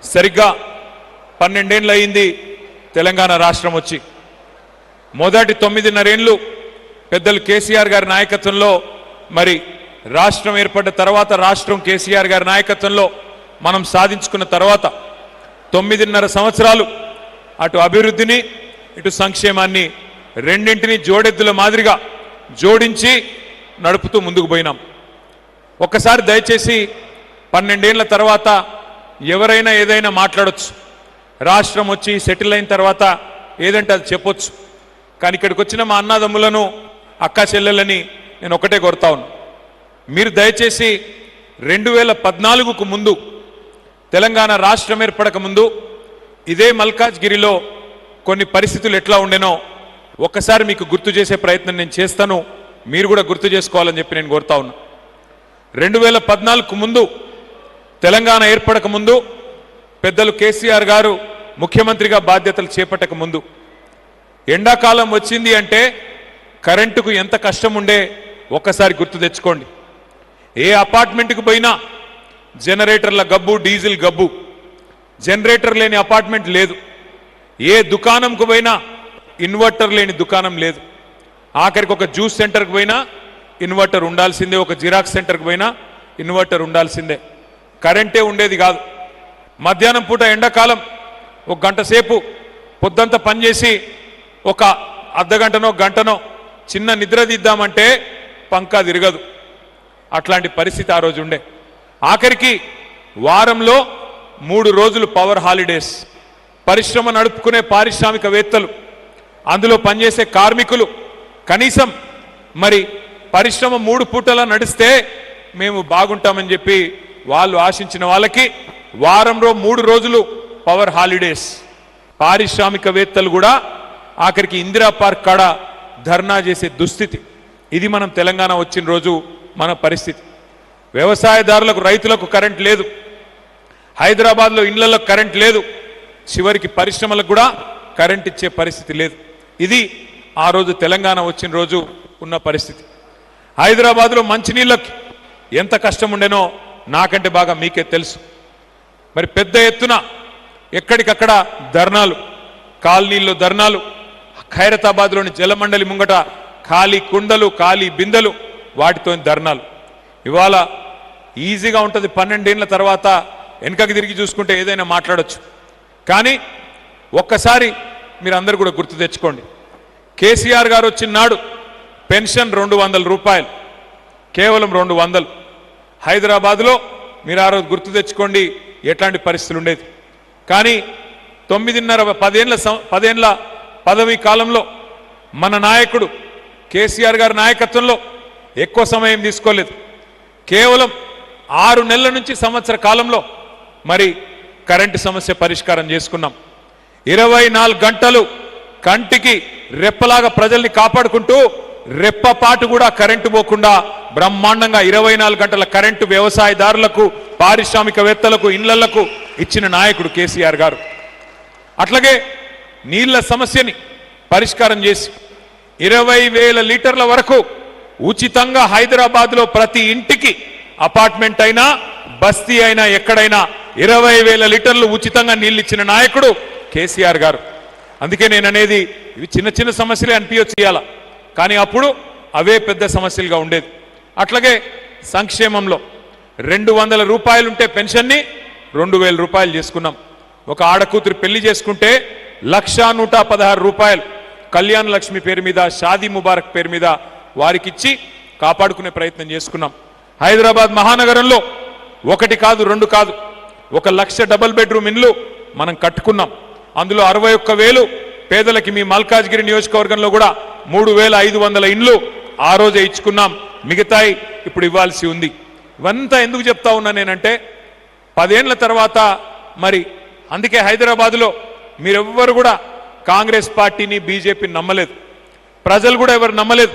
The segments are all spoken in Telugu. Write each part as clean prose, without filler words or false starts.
సరిగ్గా 12 ఏళ్ళు అయింది తెలంగాణ రాష్ట్రం వచ్చి. మొదటి 9.5 ఏళ్ళు పెద్దలు కేసీఆర్ గారి నాయకత్వంలో మరి రాష్ట్రం ఏర్పడ్డ తర్వాత రాష్ట్రం కేసీఆర్ గారి నాయకత్వంలో మనం సాధించుకున్న తర్వాత 9.5 సంవత్సరాలు అటు అభివృద్ధిని ఇటు సంక్షేమాన్ని రెండింటిని జోడెద్దుల మాదిరిగా జోడించి నడుపుతూ ముందుకు పోయినాం. ఒక్కసారి దయచేసి 12 ఏళ్ల తర్వాత ఎవరైనా ఏదైనా మాట్లాడొచ్చు, రాష్ట్రం వచ్చి సెటిల్ అయిన తర్వాత ఏదంటే అది చెప్పొచ్చు. కానీ ఇక్కడికి వచ్చిన మా అన్నదమ్ములను అక్క చెల్లెలని నేను ఒకటే కోరుతా ఉన్నా, మీరు దయచేసి 2014కు ముందు తెలంగాణ రాష్ట్రం ఏర్పడక ముందు ఇదే మల్కాజ్గిరిలో కొన్ని పరిస్థితులు ఎట్లా ఉండేనో ఒక్కసారి మీకు గుర్తు చేసే ప్రయత్నం నేను చేస్తాను, మీరు కూడా గుర్తు చేసుకోవాలని చెప్పి నేను కోరుతా ఉన్నా. 2014కు ముందు తెలంగాణ ఏర్పడక ముందు పెద్దలు కేసీఆర్ గారు ముఖ్యమంత్రిగా బాధ్యతలు చేపట్టక ముందు ఎండాకాలం వచ్చింది అంటే కరెంటుకు ఎంత కష్టం ఉండే ఒక్కసారి గుర్తు తెచ్చుకోండి. ఏ అపార్ట్మెంట్కి పోయినా జనరేటర్ల గబ్బు, డీజిల్ గబ్బు, జనరేటర్ లేని అపార్ట్మెంట్ లేదు. ఏ దుకాణంకు పోయినా ఇన్వర్టర్ లేని దుకాణం లేదు. ఆఖరికి ఒక జ్యూస్ సెంటర్కి పోయినా ఇన్వర్టర్ ఉండాల్సిందే, ఒక జిరాక్స్ సెంటర్కి పోయినా ఇన్వర్టర్ ఉండాల్సిందే. కరెంటే ఉండేది కాదు. మధ్యాహ్నం పూట ఎండాకాలం ఒక గంట సేపు పొద్దంతా పనిచేసి ఒక అర్ధగంటనో గంటనో చిన్న నిద్ర తీద్దామంటే పంకా తిరగదు. అట్లాంటి పరిస్థితి ఆ రోజు ఉండే. ఆఖరికి వారంలో 3 రోజులు పవర్ హాలిడేస్. పరిశ్రమ నడుపుకునే పారిశ్రామికవేత్తలు, అందులో పనిచేసే కార్మికులు కనీసం మరి పరిశ్రమ 3 పూటలా నడిస్తే మేము బాగుంటామని చెప్పి వాళ్ళు ఆశించిన వాళ్ళకి వారంలో 3 రోజులు పవర్ హాలిడేస్. పారిశ్రామికవేత్తలు కూడా ఆఖరికి ఇందిరా పార్క్ కాడ ధర్నా చేసే దుస్థితి. ఇది మనం తెలంగాణ వచ్చిన రోజు మన పరిస్థితి. వ్యవసాయదారులకు, రైతులకు కరెంట్ లేదు. హైదరాబాద్లో ఇళ్లలో కరెంట్ లేదు. చివరికి పరిశ్రమలకు కూడా కరెంట్ ఇచ్చే పరిస్థితి లేదు. ఇది ఆ రోజు తెలంగాణ వచ్చిన రోజు ఉన్న పరిస్థితి. హైదరాబాద్లో మంచినీళ్ళకి ఎంత కష్టం ఉండేనో నాకంటే బాగా మీకే తెలుసు. మరి పెద్ద ఎత్తున ఎక్కడికక్కడ ధర్నాలు, కాలనీల్లో ధర్నాలు, ఖైరతాబాద్లోని జలమండలి ముంగట ఖాళీ కుండలు, ఖాళీ బిందెలు, వాటితో ధర్నాలు. ఇవాళ ఈజీగా ఉంటుంది. 12 ఏళ్ల తర్వాత వెనకకి తిరిగి చూసుకుంటే ఏదైనా మాట్లాడొచ్చు. కానీ ఒక్కసారి మీరు అందరూ కూడా గుర్తు తెచ్చుకోండి, కేసీఆర్ గారు వచ్చిన నాడు పెన్షన్ 200 రూపాయలు, కేవలం 200. హైదరాబాద్లో మీరు ఆ రోజు గుర్తు తెచ్చుకోండి ఎట్లాంటి పరిస్థితులు ఉండేది. కానీ 10 ఏళ్ల పదవీ కాలంలో మన నాయకుడు కేసీఆర్ గారి నాయకత్వంలో ఎక్కువ సమయం తీసుకోలేదు. కేవలం 6 నెలల నుంచి సంవత్సర కాలంలో మరి కరెంటు సమస్య పరిష్కారం చేసుకున్నాం. 24 గంటలు కంటికి రెప్పలాగా ప్రజల్ని కాపాడుకుంటూ రెప్పపాటు కూడా కరెంటు పోకుండా బ్రహ్మాండంగా 24 గంటల కరెంటు వ్యవసాయదారులకు, పారిశ్రామికవేత్తలకు, ఇళ్లకు ఇచ్చిన నాయకుడు కేసీఆర్ గారు. అట్లాగే నీళ్ల సమస్యని పరిష్కారం చేసి 20,000 లీటర్ల వరకు ఉచితంగా హైదరాబాద్లో ప్రతి ఇంటికి, అపార్ట్మెంట్ అయినా బస్తీ అయినా ఎక్కడైనా 20,000 లీటర్లు ఉచితంగా నీళ్ళు ఇచ్చిన నాయకుడు కేసీఆర్ గారు. అందుకే నేను అనేది ఇవి చిన్న చిన్న సమస్యలే అనిపించచ్చు ఇవాళ, కానీ అప్పుడు అవే పెద్ద సమస్యలుగా ఉండేది. అట్లాగే సంక్షేమంలో 200 రూపాయలుంటే పెన్షన్ని 2,000 రూపాయలు చేసుకున్నాం. ఒక ఆడకూతురు పెళ్లి చేసుకుంటే 1,116 రూపాయలు కళ్యాణ లక్ష్మి పేరు మీద, షాదీ ముబారక్ పేరు మీద వారికి ఇచ్చి కాపాడుకునే ప్రయత్నం చేసుకున్నాం. హైదరాబాద్ మహానగరంలో 1 కాదు 2 కాదు 1,00,000 డబుల్ బెడ్రూమ్ ఇండ్లు మనం కట్టుకున్నాం. అందులో 61,000 పేదలకి. మీ మల్కాజ్గిరి నియోజకవర్గంలో కూడా 3,500 ఇండ్లు ఆ రోజే ఇచ్చుకున్నాం. మిగతాయి ఇప్పుడు ఇవ్వాల్సి ఉంది. ఇవంతా ఎందుకు చెప్తా ఉన్నా నేనంటే 10 ఏళ్ల తర్వాత మరి అందుకే హైదరాబాద్లో మీరెవ్వరు కూడా కాంగ్రెస్ పార్టీని, బీజేపీని నమ్మలేదు. ప్రజలు కూడా ఎవరు నమ్మలేదు.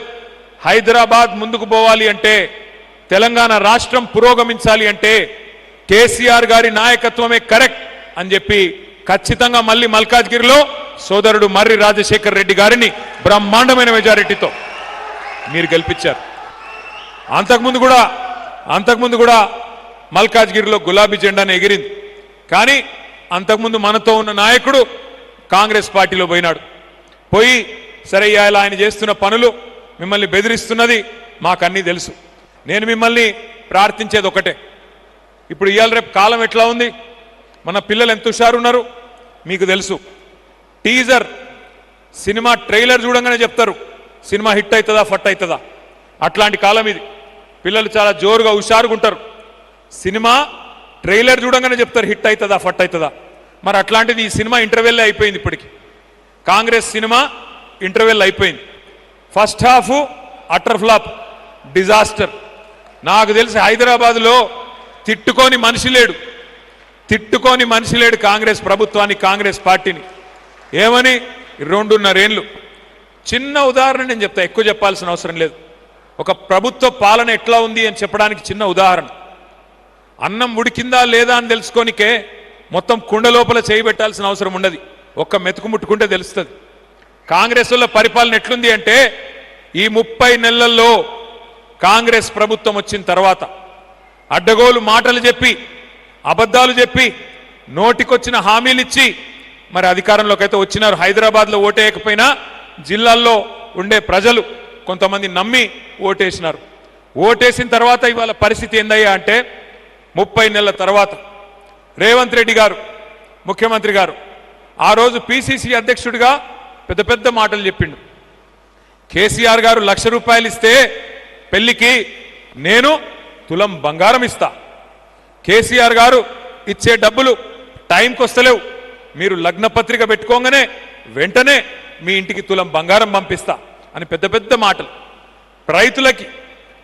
హైదరాబాద్ ముందుకు పోవాలి అంటే, తెలంగాణ రాష్ట్రం పురోగమించాలి అంటే కేసీఆర్ గారి నాయకత్వమే కరెక్ట్ అని చెప్పి ఖచ్చితంగా మళ్ళీ మల్కాజ్గిరిలో సోదరుడు మర్రి రాజశేఖర్ రెడ్డి గారిని బ్రహ్మాండమైన మెజారిటీతో మీరు గెలిపించారు. అంతకుముందు కూడా మల్కాజ్గిరిలో గులాబీ జెండాను ఎగిరింది. కానీ అంతకుముందు మనతో ఉన్న నాయకుడు కాంగ్రెస్ పార్టీలో పోయినాడు. పోయి సరే ఇలా ఆయన చేస్తున్న పనులు మిమ్మల్ని బెదిరిస్తున్నది మాకన్నీ తెలుసు. నేను మిమ్మల్ని ప్రార్థించేది ఒకటే, ఇప్పుడు ఇవాళ రేపు కాలం ఎట్లా ఉంది, మన పిల్లలు ఎంత హుషారున్నారు మీకు తెలుసు. టీజర్ సినిమా ట్రైలర్ చూడంగానే చెప్తారు సినిమా హిట్ అవుతుందా ఫట్ అవుతుందా. అట్లాంటి కాలం ఇది. పిల్లలు చాలా జోరుగా హుషారుగుంటారు. సినిమా ట్రైలర్ చూడంగానే చెప్తారు హిట్ అవుతుందా ఫట్ అవుతుందా. మరి అట్లాంటిది ఈ సినిమా ఇంటర్వెల్ అయిపోయింది. ఇప్పటికి కాంగ్రెస్ సినిమా ఇంటర్వెల్ అయిపోయింది. First half utter flop, disaster. నాకు తెలిసి హైదరాబాద్లో తిట్టుకోని మనిషి లేడు కాంగ్రెస్ ప్రభుత్వాన్ని, కాంగ్రెస్ పార్టీని. ఏమని 2.5 ఏళ్ళు. చిన్న ఉదాహరణ నేను చెప్తా, ఎక్కువ చెప్పాల్సిన అవసరం లేదు. ఒక ప్రభుత్వ పాలన ఎట్లా ఉంది అని చెప్పడానికి చిన్న ఉదాహరణ. అన్నం ఉడికిందా లేదా అని తెలుసుకోనికే మొత్తం కుండ లోపల చేయబెట్టాల్సిన అవసరం ఉండదు. ఒక్క మెతుకు ముట్టుకుంటే తెలుస్తుంది. కాంగ్రెస్ వల్ల పరిపాలన ఎట్లుంది అంటే, ఈ 30 నెలల్లో కాంగ్రెస్ ప్రభుత్వం వచ్చిన తర్వాత అడ్డగోలు మాటలు చెప్పి, అబద్ధాలు చెప్పి, నోటికొచ్చిన హామీలు ఇచ్చి మరి అధికారంలోకి అయితే వచ్చినారు. హైదరాబాద్లో ఓటేయకపోయినా జిల్లాల్లో ఉండే ప్రజలు కొంతమంది నమ్మి ఓటేసినారు. ఓటేసిన తర్వాత ఇవాళ పరిస్థితి ఏందయ్యా అంటే, 30 నెలల తర్వాత రేవంత్ రెడ్డి గారు ముఖ్యమంత్రి గారు ఆ రోజు పిసిసి అధ్యక్షుడిగా పెద్ద పెద్ద మాటలు చెప్పిండు. కేసీఆర్ గారు ₹1,00,000 ఇస్తే పెళ్లికి నేను తులం బంగారం ఇస్తా. కేసీఆర్ గారు ఇచ్చే డబ్బులు టైంకి వస్తలేవు, మీరు లగ్న పత్రిక పెట్టుకోగానే వెంటనే మీ ఇంటికి తులం బంగారం పంపిస్తా అని పెద్ద పెద్ద మాటలు. రైతులకి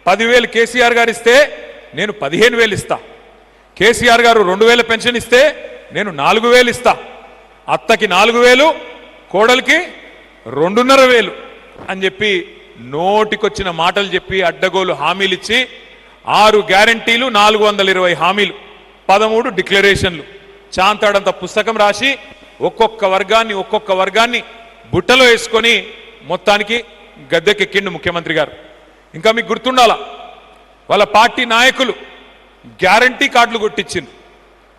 10,000 కేసీఆర్ గారు ఇస్తే నేను 15,000 ఇస్తా. కేసీఆర్ గారు 2,000 పెన్షన్ ఇస్తే నేను 4,000 ఇస్తా. అత్తకి 4,000, కోడలికి 2,500 అని చెప్పి నోటికొచ్చిన మాటలు చెప్పి అడ్డగోలు హామీలు ఇచ్చి 6 గ్యారంటీలు, 420 హామీలు, 13 డిక్లరేషన్లు, చాంతాడంత పుస్తకం రాసి ఒక్కొక్క వర్గాన్ని బుట్టలో వేసుకొని మొత్తానికి గద్దెకెక్కిండు ముఖ్యమంత్రి గారు. ఇంకా మీకు గుర్తుండాలా, వాళ్ళ పార్టీ నాయకులు గ్యారంటీ కార్డులు కొట్టించింది.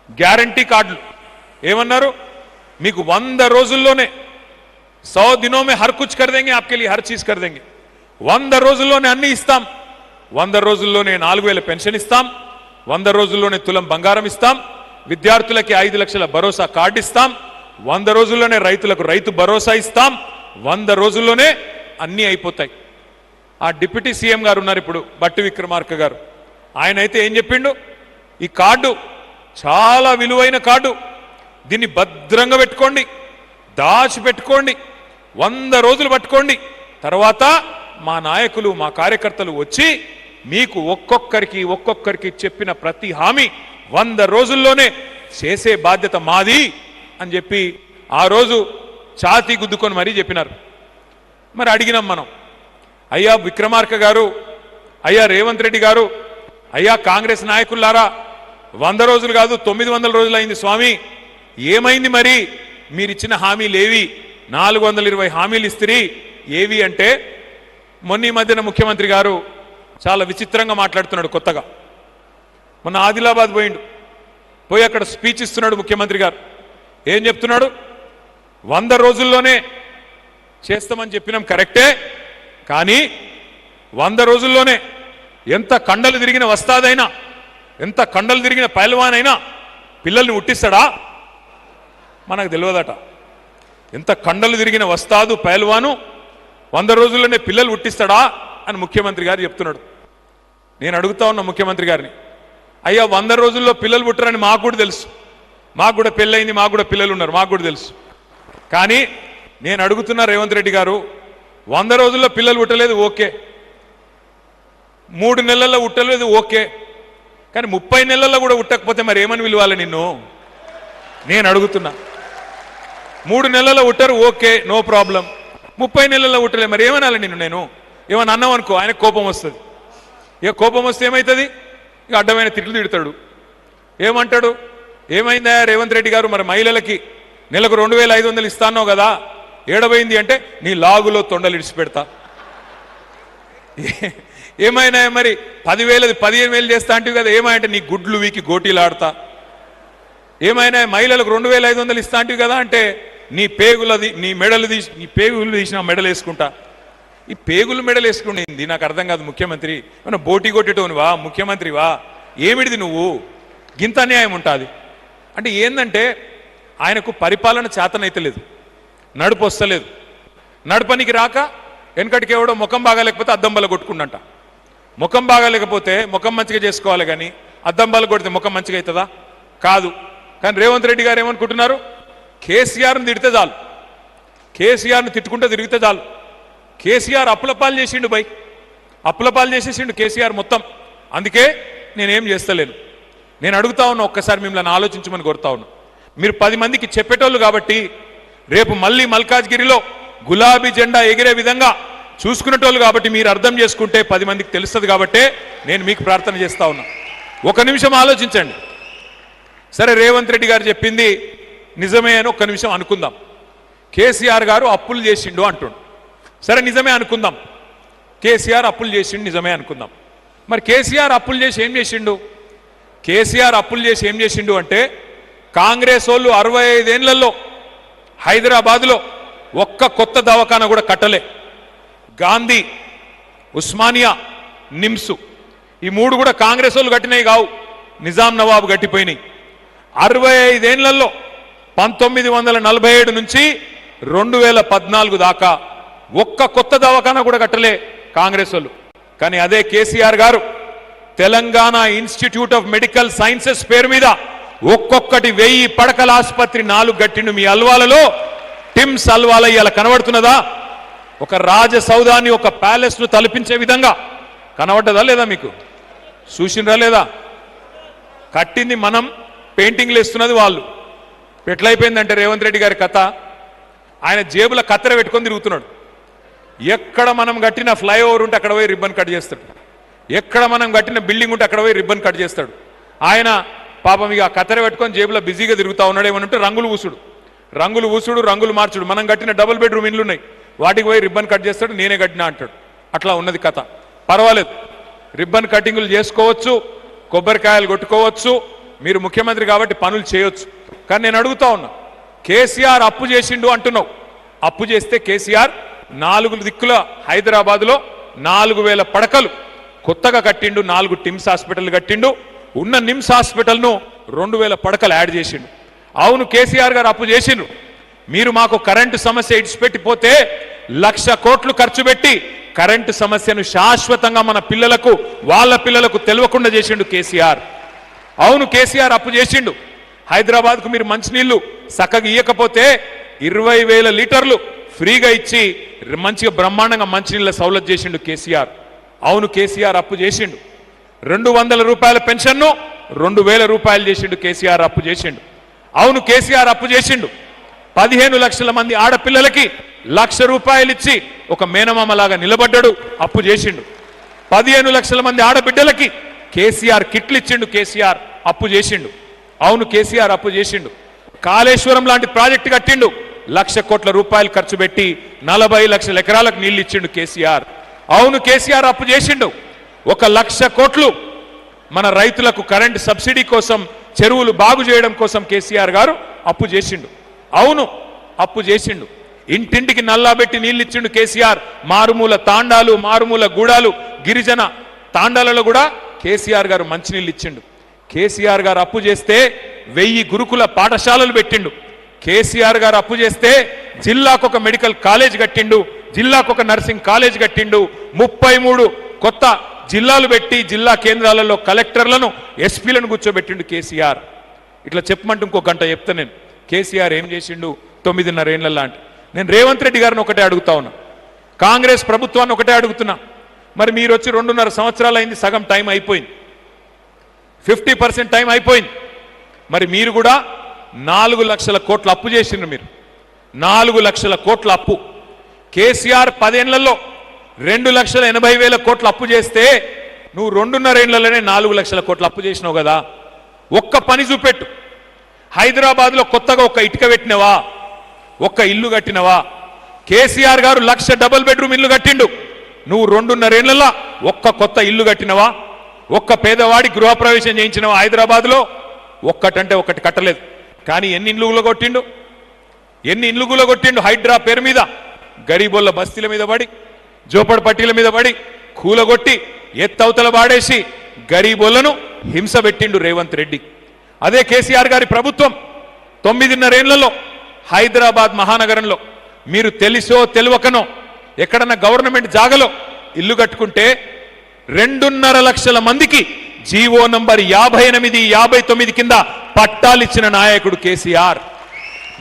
గ్యారంటీ కార్డులు ఏమన్నారు, మీకు 100 రోజుల్లోనే 100 दिनों में हर कुछ कर देंगे, आपके लिए हर चीज कर देंगे. 100 రోజుల్లోనే అన్ని ఇస్తాం. 100 రోజుల్లోనే 4,000 పెన్షన్ ఇస్తాం. 100 రోజుల్లోనే తులం బంగారం ఇస్తాం. విద్యార్థులకి 5 లక్షల భరోసా కార్డు ఇస్తాం. 100 రోజుల్లోనే రైతులకు రైతు భరోసా ఇస్తాం. 100 రోజుల్లోనే అన్నీ అయిపోతాయి. ఆ డిప్యూటీ సీఎం గారు ఉన్నారు ఇప్పుడు, బట్టి విక్రమార్క గారు. ఆయన అయితే ఏం చెప్పిండు, ఈ కార్డు చాలా విలువైన కార్డు, దీన్ని భద్రంగా పెట్టుకోండి, దాచిపెట్టుకోండి, 100 రోజులు పట్టుకోండి, తర్వాత మా నాయకులు మా కార్యకర్తలు వచ్చి మీకు ఒక్కొక్కరికి చెప్పిన ప్రతి హామీ 100 రోజుల్లోనే చేసే బాధ్యత మాది అని చెప్పి ఆ రోజు ఛాతీ గుద్దుకొని మరీ చెప్పినారు. మరి అడిగినాం మనం, అయ్యా విక్రమార్క గారు, అయ్యా రేవంత్ రెడ్డి గారు, అయ్యా కాంగ్రెస్ నాయకులారా, 100 రోజులు కాదు 900 రోజులు అయింది స్వామి, ఏమైంది మరి మీరిచ్చిన హామీలు ఏవి? 420 హామీలు ఇస్తిరి ఏవి అంటే, మొన్న ఈ మధ్యన ముఖ్యమంత్రి గారు చాలా విచిత్రంగా మాట్లాడుతున్నాడు. కొత్తగా మొన్న ఆదిలాబాద్ పోయి అక్కడ స్పీచ్ ఇస్తున్నాడు ముఖ్యమంత్రి గారు. ఏం చెప్తున్నాడు, 100 రోజుల్లోనే చేస్తామని చెప్పినాం కరెక్టే, కానీ 100 రోజుల్లోనే ఎంత కండలు తిరిగిన వస్తాదైనా, ఎంత కండలు తిరిగిన పైల్వానైనా పిల్లల్ని ఉట్టిస్తాడా? మనకు తెలియదట. ఎంత కండలు తిరిగిన వస్తాదు పైల్వాను 100 రోజుల్లోనే పిల్లలు ఉట్టిస్తాడా అని ముఖ్యమంత్రి గారు చెప్తున్నాడు. నేను అడుగుతా ఉన్నా ముఖ్యమంత్రి గారిని, అయ్యా 100 రోజుల్లో పిల్లలు పుట్టరని మాకు కూడా తెలుసు, మాకు కూడా పెళ్ళయింది, మాకు కూడా పిల్లలు ఉన్నారు, మాకు కూడా తెలుసు. కానీ నేను అడుగుతున్నా రేవంత్ రెడ్డి గారు, 100 రోజుల్లో పిల్లలు పుట్టలేదు ఓకే, 3 నెలల్లో పుట్టలేదు ఓకే, కానీ 30 నెలల్లో కూడా పుట్టకపోతే మరి ఏమని విలువాలి నిన్ను? నేను అడుగుతున్నా. 3 నెలల్లో పుట్టరు ఓకే, నో ప్రాబ్లం, 30 నెలల్లో పుట్టలే మరి ఏమనాలి నిన్ను? నేను ఏమని అన్నావు అనుకో, ఆయనకు కోపం వస్తుంది. ఇక కోపం వస్తే ఏమవుతుంది, ఇక అడ్డమైన తిట్లు తిడతాడు. ఏమంటాడు, ఏమైందా రేవంత్ రెడ్డి గారు, మరి మహిళలకి నెలకు 2,500 ఇస్తాన్నావు కదా, ఏడబోయింది అంటే నీ లాగులో తొండలు ఇడిచిపెడతా. ఏమైనా మరి 10,000 15,000 చేస్తా అంటే కదా, ఏమంటే నీ గుడ్లు వీకి గోటీలు ఆడతా. ఏమైనా మహిళలకు 2500 ఇస్తా అంటివి కదా అంటే నీ పేగులది నీ మెడలు తీసి నీ పేగులు తీసిన మెడలు వేసుకుంటా. ఈ పేగులు మెడలు వేసుకునేది నాకు అర్థం కాదు. ముఖ్యమంత్రి ఏమన్నా బోటి కొట్టేటోనివా? ముఖ్యమంత్రివా? ఏమిడిది నువ్వు? గింత అన్యాయం ఉంటుంది అంటే ఏందంటే ఆయనకు పరిపాలన చేతనైతే లేదు, నడుపు వస్తలేదు. నడపనికి రాక వెనకటికి ఎవడో ముఖం బాగాలేకపోతే అద్దం బల కొట్టుకుండంట. ముఖం బాగాలేకపోతే ముఖం మంచిగా చేసుకోవాలి, కానీ అద్దం బల కొడితే ముఖం మంచిగా అవుతుందా? కాదు. కానీ రేవంత్ రెడ్డి గారు ఏమనుకుంటున్నారు? కేసీఆర్ని తిడితే చాలు, కేసీఆర్ని తిట్టుకుంటే తిరిగితే చాలు. కేసీఆర్ అప్పులపాలు చేసిండు, బై అప్పులపాలు చేసేసిండు కేసీఆర్ మొత్తం. అందుకే నేనేం చేస్తలేను. నేను అడుగుతా ఉన్నా, ఒక్కసారి మిమ్మల్ని ఆలోచించమని కోరుతా ఉన్నా. మీరు 10 మందికి చెప్పేటోళ్ళు కాబట్టి రేపు మళ్ళీ మల్కాజ్గిరిలో గులాబీ జెండా ఎగిరే విధంగా చూసుకునేటోళ్ళు కాబట్టి మీరు అర్థం చేసుకుంటే 10 మందికి తెలుస్తుంది కాబట్టే నేను మీకు ప్రార్థన చేస్తా ఉన్నా. ఒక నిమిషం ఆలోచించండి. సరే, రేవంత్ రెడ్డి గారు చెప్పింది నిజమే అని ఒక్క నిమిషం అనుకుందాం. కేసీఆర్ గారు అప్పులు చేసిండు అంటుండు. సరే, నిజమే అనుకుందాం. కేసీఆర్ అప్పులు చేసిండు, నిజమే అనుకుందాం. మరి కేసీఆర్ అప్పులు చేసి ఏం చేసిండు? కేసీఆర్ అప్పులు చేసి ఏం చేసిండు అంటే కాంగ్రెస్ వాళ్ళు 65 ఏళ్లలో హైదరాబాద్లో ఒక్క కొత్త దవాఖాన కూడా కట్టలే. గాంధీ, ఉస్మానియా, నిమ్స్ ఈ 3 కూడా కాంగ్రెస్ వాళ్ళు కట్టినవి కావు, నిజాం నవాబు కట్టిపోయినాయి. 65 ఏళ్లలో 1947 నుంచి 2014 దాకా ఒక్క కొత్త దవాఖాన కూడా కట్టలే కాంగ్రెస్ వాళ్ళు. కానీ అదే కేసీఆర్ గారు Telangana institute of medical sciences పేరు మీద ఒక్కొక్కటి 1000 పడకల ఆసుపత్రి 4 గట్టిండు. మీ అల్వాలలో టిమ్స్ అల్వాల ఇలా కనబడుతున్నదా? ఒక రాజసౌధాన్ని, ఒక ప్యాలెస్ ను తలపించే విధంగా కనబడ్డదా లేదా? మీకు చూసినరా లేదా? కట్టింది మనం, పెయింటింగ్లు వేస్తున్నది వాళ్ళు. ఎట్లయిపోయిందంటే రేవంత్ రెడ్డి గారి కథ, ఆయన జేబుల కత్తెర పెట్టుకొని తిరుగుతున్నాడు. ఎక్కడ మనం కట్టిన ఫ్లైఓవర్ ఉంటే అక్కడ పోయి రిబ్బన్ కట్ చేస్తాడు, ఎక్కడ మనం కట్టిన బిల్డింగ్ ఉంటే అక్కడ పోయి రిబ్బన్ కట్ చేస్తాడు. ఆయన పాపం ఇక కత్తెర పెట్టుకొని జేబులో బిజీగా తిరుగుతూ ఉన్నాడు. ఏమనంటే రంగులు ఊసుడు, రంగులు మార్చుడు. మనం కట్టిన డబుల్ బెడ్రూమ్ ఇల్లు ఉన్నాయి, వాటికి పోయి రిబ్బన్ కట్ చేస్తాడు, నేనే కట్టినా అంటాడు. అట్లా ఉన్నది కథ. పర్వాలేదు, రిబ్బన్ కటింగులు చేసుకోవచ్చు, కొబ్బరికాయలు కొట్టుకోవచ్చు, మీరు ముఖ్యమంత్రి కాబట్టి పనులు చేయొచ్చు. కానీ నేను అడుగుతా ఉన్నా, కేసీఆర్ అప్పు చేసిండు అంటున్నావు. అప్పు చేస్తే కేసీఆర్ 4 దిక్కుల హైదరాబాద్లో 4000 పడకలు కొత్తగా కట్టిండు, 4 టిమ్స్ హాస్పిటల్ కట్టిండు. ఉన్న నిమ్స్ హాస్పిటల్ను 2000 పడకలు యాడ్ చేసిండు. అవును, కేసీఆర్ గారు అప్పు చేసిండ్రు. మీరు మాకు కరెంటు సమస్య ఇడిచిపెట్టిపోతే 1,00,000 కోట్లు ఖర్చు పెట్టి కరెంటు సమస్యను శాశ్వతంగా మన పిల్లలకు, వాళ్ళ పిల్లలకు తెలియకుండా చేసిండు కేసీఆర్. అవును, కేసీఆర్ అప్పు చేసిండు. హైదరాబాద్కు మీరు మంచినీళ్లు చక్కగా ఇయ్యకపోతే 20,000 లీటర్లు ఫ్రీగా ఇచ్చి మంచిగా బ్రహ్మాండంగా మంచినీళ్ళ సౌలత్ చేసిండు కేసీఆర్. అవును, కేసీఆర్ అప్పు చేసిండు. 200 రూపాయల పెన్షన్ను 2,000 రూపాయలు చేసిండు కేసీఆర్, అప్పు చేసిండు. అవును, కేసీఆర్ అప్పు చేసిండు. 15 లక్షల మంది ఆడపిల్లలకి 1,00,000 రూపాయలు ఇచ్చి ఒక మేనమామలాగా నిలబడ్డాడు, అప్పు చేసిండు. 15 లక్షల మంది ఆడబిడ్డలకి కేసీఆర్ కిట్లు ఇచ్చిండు, కేసీఆర్ అప్పు చేసిండు. అవును, కేసీఆర్ అప్పు చేసిండు. కాళేశ్వరం లాంటి ప్రాజెక్టు కట్టిండు, 1,00,000 కోట్ల రూపాయలు ఖర్చు పెట్టి 40 లక్షల ఎకరాలకు నీళ్లు ఇచ్చిండు కేసీఆర్. అవును, కేసీఆర్ అప్పు చేసిండు. 1,00,000 కోట్లు మన రైతులకు కరెంటు సబ్సిడీ కోసం, చెరువులు బాగు చేయడం కోసం కేసీఆర్ గారు అప్పు చేసిండు. అవును, అప్పు చేసిండు. ఇంటింటికి నల్లాబెట్టి నీళ్ళు ఇచ్చిండు కేసీఆర్. మారుమూల తాండాలు, మారుమూల గూడాలు, గిరిజన తాండాలలో కూడా కేసీఆర్ గారు మంచినీళ్ళు ఇచ్చిండు. కేసీఆర్ గారు అప్పు చేస్తే 1000 గురుకుల పాఠశాలలు పెట్టిండు. కేసీఆర్ గారు అప్పు చేస్తే జిల్లాకు ఒక మెడికల్ కాలేజ్ కట్టిండు, జిల్లాకు ఒక నర్సింగ్ కాలేజ్ కట్టిండు. 33 కొత్త జిల్లాలు పెట్టి జిల్లా కేంద్రాలలో కలెక్టర్లను, ఎస్పీలను కూర్చోబెట్టిండు కేసీఆర్. ఇట్లా చెప్పమంటే ఇంకో గంట చెప్తా నేను కేసీఆర్ ఏం చేసిండు 9.5 ఏళ్ల లాంటి. నేను రేవంత్ రెడ్డి గారిని ఒకటే అడుగుతా ఉన్నా, కాంగ్రెస్ ప్రభుత్వాన్ని ఒకటే అడుగుతున్నా. మరి మీరు వచ్చి 2.5 సంవత్సరాలు అయింది, సగం టైం అయిపోయింది, 50% టైం అయిపోయింది. మరి మీరు కూడా 4 లక్షల కోట్ల అప్పు చేసిండ్రు. మీరు 4 లక్షల కోట్ల అప్పు. కేసీఆర్ 10 ఏళ్లలో 2,80,000 కోట్ల అప్పు చేస్తే నువ్వు 2.5 ఏళ్లలోనే 4 లక్షల కోట్ల అప్పు చేసినావు కదా. ఒక్క పని చూపెట్టు. హైదరాబాద్లో కొత్తగా ఒక ఇటుక పెట్టినవా? ఒక్క ఇల్లు కట్టినవా? కేసీఆర్ గారు 1,00,000 డబుల్ బెడ్రూమ్ ఇల్లు కట్టిండు. నువ్వు 2.5 ఏళ్లలో ఒక్క కొత్త ఇల్లు కట్టినవా? ఒక్క పేదవాడి గృహప్రవేశం చేయించినవా హైదరాబాద్లో? ఒక్కటంటే ఒక్కటి కట్టలేదు. కానీ ఎన్ని ఇండ్లు కూలగొట్టిండు, ఎన్ని ఇండ్లు కూలగొట్టిండు హైడ్రా పేరు మీద. గరీబోళ్ళ బస్తీల మీద పడి, జోపడ పట్టీల మీద పడి కూలగొట్టి ఎత్తవతల వాడేసి గరీబోళ్లను హింస పెట్టిండు రేవంత్ రెడ్డి. అదే కేసీఆర్ గారి ప్రభుత్వం 9.5 ఏళ్లలో హైదరాబాద్ మహానగరంలో మీరు తెలిసో తెలియకనో ఎక్కడన్నా గవర్నమెంట్ జాగలో ఇల్లు కట్టుకుంటే 2.5 లక్షల మందికి జీవో నంబర్ 58, 59 కింద పట్టాలిచ్చిన నాయకుడు కేసీఆర్.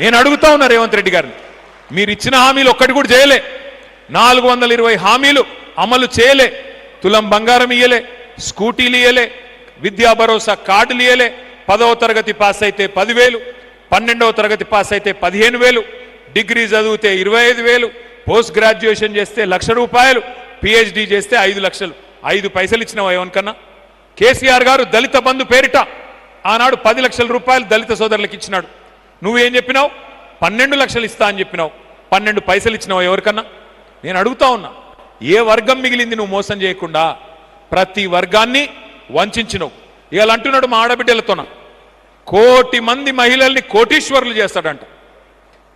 నేను అడుగుతా ఉన్నా రేవంత్ రెడ్డి గారిని, మీరు ఇచ్చిన హామీలు ఒక్కటి కూడా చేయలే. 420 హామీలు అమలు చేయలే. తులం బంగారం ఇయ్యలే, స్కూటీలు ఇయ్యలే, విద్యా భరోసా కార్డులు ఇయ్యలే. 10వ తరగతి పాస్ అయితే 10,000, 12వ తరగతి పాస్ అయితే 15,000, డిగ్రీ చదివితే 25,000, పోస్ట్ గ్రాడ్యుయేషన్ చేస్తే ₹1,00,000, పిహెచ్డి చేస్తే 5 లక్షలు. 5 పైసలు ఇచ్చినావా ఎవరికన్నా? కేసీఆర్ గారు దళిత బంధు పేరిట ఆనాడు 10 లక్షల రూపాయలు దళిత సోదరులకు ఇచ్చినాడు. నువ్వేం చెప్పినావు? 12 లక్షలు ఇస్తా అని చెప్పినావు. 12 పైసలు ఇచ్చినావు ఎవరికన్నా? నేను అడుగుతా ఉన్నా, ఏ వర్గం మిగిలింది నువ్వు మోసం చేయకుండా? ప్రతి వర్గాన్ని వంచినావు. ఇవాళ అంటున్నాడు మా ఆడబిడ్డలతోన 1 కోటి మంది మహిళల్ని కోటీశ్వరులు చేస్తాడంట. 1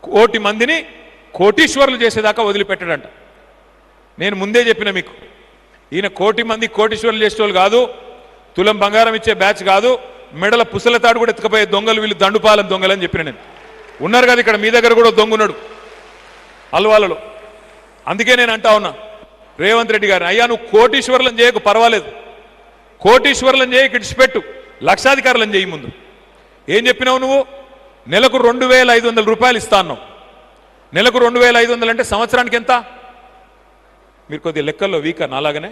కోటి మందిని కోటీశ్వరులు చేసేదాకా వదిలిపెట్టాడంట. నేను ముందే చెప్పిన మీకు, ఈయన 1 కోటి మంది కోటీశ్వరులు చేసేవాళ్ళు కాదు, తులం బంగారం ఇచ్చే బ్యాచ్ కాదు, మెడల పుసలతాడు కూడా ఎత్తుకపోయే దొంగలు వీళ్ళు, దండుపాలెం దొంగలు అని చెప్పిన నేను. ఉన్నారు కదా ఇక్కడ మీ దగ్గర కూడా దొంగున్నాడు అల్వాలలో. అందుకే నేను అంటా ఉన్నా రేవంత్ రెడ్డి గారిని, అయ్యా నువ్వు కోటీశ్వరులను చేయకు పర్వాలేదు, కోటీశ్వరులను చేయకు, ఇడిచిపెట్టు, లక్షాధికారులను చేయి. ముందు ఏం చెప్పినావు నువ్వు? నెలకు 2,500 రూపాయలు ఇస్తా అన్నావు. నెలకు 2,500 అంటే సంవత్సరానికి ఎంత? మీరు కొద్దిగా లెక్కల్లో వీక్ నాలాగనే.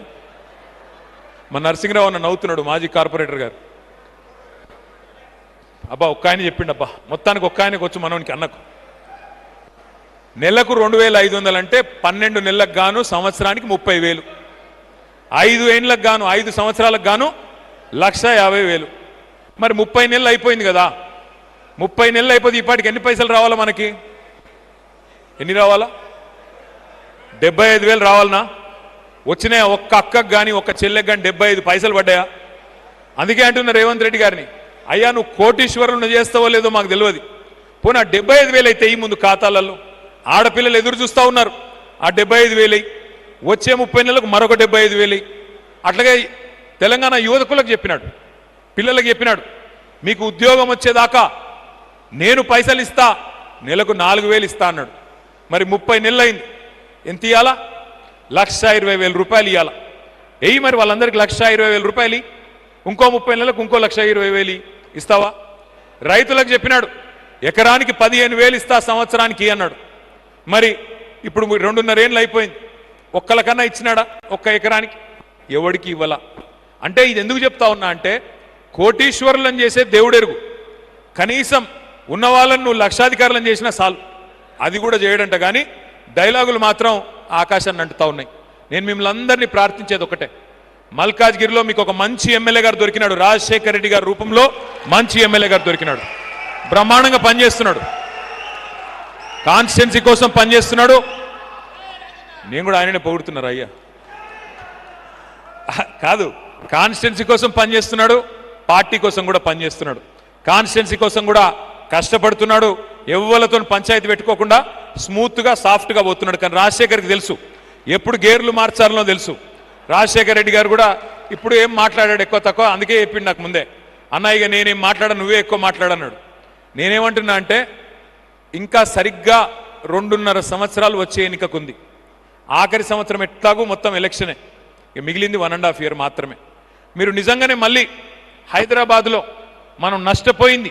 మా నరసింహరావు అన్న నవ్వుతున్నాడు, మాజీ కార్పొరేటర్ గారు. అబ్బా ఒక్క ఆయన చెప్పిండు, అబ్బా మొత్తానికి ఒక్క ఆయనకు వచ్చి మనోనికి అన్నకు. నెలకు 2,500 అంటే 12 నెలలకు గాను సంవత్సరానికి 30,000, 5 ఏళ్ళకు గాను 5 సంవత్సరాలకు గాను 1,50,000. మరి 30 నెలలు అయిపోయింది కదా. 30 నెలలు అయిపోతే ఇప్పటికి ఎన్ని పైసలు రావాలా మనకి? ఎన్ని రావాలా? 75,000 రావాలనా? వచ్చినాయా? ఒక్క అక్కకు కానీ ఒక్క చెల్లెకి కానీ 75 పైసలు పడ్డాయా? అందుకే అంటున్నా రేవంత్ రెడ్డి గారిని, అయ్యా నువ్వు కోటీశ్వరులను చేస్తావో లేదో మాకు తెలియదు. పోనీ 75,000 అయితే ఈ ముందు ఖాతాలలో ఆడపిల్లలు ఎదురు చూస్తూ ఉన్నారు. ఆ 75,000 వచ్చే 30 నెలలకు మరొక 75,000. అట్లాగే తెలంగాణ యువకులకు చెప్పినాడు, పిల్లలకు చెప్పినాడు, మీకు ఉద్యోగం వచ్చేదాకా నేను పైసలు ఇస్తా, నెలకు 4,000 ఇస్తా అన్నాడు. మరి 30 నెలలు అయింది, ఎంత ఇవ్వాలా? 1,20,000 రూపాయలు ఇవ్వాలా? మరి వాళ్ళందరికీ 1,20,000 రూపాయలు. ఇంకో 30 నెలలకు ఇంకో 1,20,000 ఇస్తావా? రైతులకు చెప్పినాడు, ఎకరానికి 15,000 ఇస్తా సంవత్సరానికి అన్నాడు. మరి ఇప్పుడు 2.5 ఏళ్ళు అయిపోయింది, ఒక్కలకన్నా ఇచ్చినాడా? ఒక్క ఎకరానికి ఎవడికి ఇవ్వాల? అంటే ఇది ఎందుకు చెప్తా ఉన్నా అంటే, కోటీశ్వరులను చేసే దేవుడెరుగు, కనీసం ఉన్న వాళ్ళని నువ్వు లక్షాధికారులను చేసినా చాలు, అది కూడా చేయడంట. కానీ డైలాగులు మాత్రం ఆకాశాన్ని అంటుతా ఉన్నాయి. నేను మిమ్మల్ని అందరినీ ప్రార్థించేది ఒకటే, మల్కాజ్గిరిలో మీకు ఒక మంచి ఎమ్మెల్యే గారు దొరికినాడు, రాజశేఖర్ రెడ్డి గారి రూపంలో మంచి ఎమ్మెల్యే గారు దొరికినాడు. బ్రహ్మాండంగా పనిచేస్తున్నాడు, కాన్స్టిట్యున్సీ కోసం పనిచేస్తున్నాడు. నేను కూడా ఆయననే పొగుడుతున్నారు. అయ్యా కాదు, కాన్స్టిట్యున్సీ కోసం పనిచేస్తున్నాడు, పార్టీ కోసం కూడా పనిచేస్తున్నాడు, కాన్స్టిట్యున్సీ కోసం కూడా కష్టపడుతున్నాడు. ఎవ్వలతో పంచాయతీ పెట్టుకోకుండా స్మూత్గా సాఫ్ట్గా పోతున్నాడు. కానీ రాజశేఖర్కి తెలుసు ఎప్పుడు గేర్లు మార్చాలనో తెలుసు. రాజశేఖర్ రెడ్డి గారు కూడా ఇప్పుడు ఏం మాట్లాడాడు ఎక్కువ తక్కువ, అందుకే చెప్పిండు నాకు ముందే, అన్న ఇక నేనేం మాట్లాడా, నువ్వే ఎక్కువ మాట్లాడన్నాడు. నేనేమంటున్నా అంటే, ఇంకా సరిగ్గా 2.5 సంవత్సరాలు వచ్చే ఎన్నికకుంది. ఆఖరి సంవత్సరం ఎట్లాగూ మొత్తం ఎలక్షనే, ఇక మిగిలింది 1.5 year మాత్రమే. మీరు నిజంగానే మళ్ళీ హైదరాబాద్లో మనం నష్టపోయింది,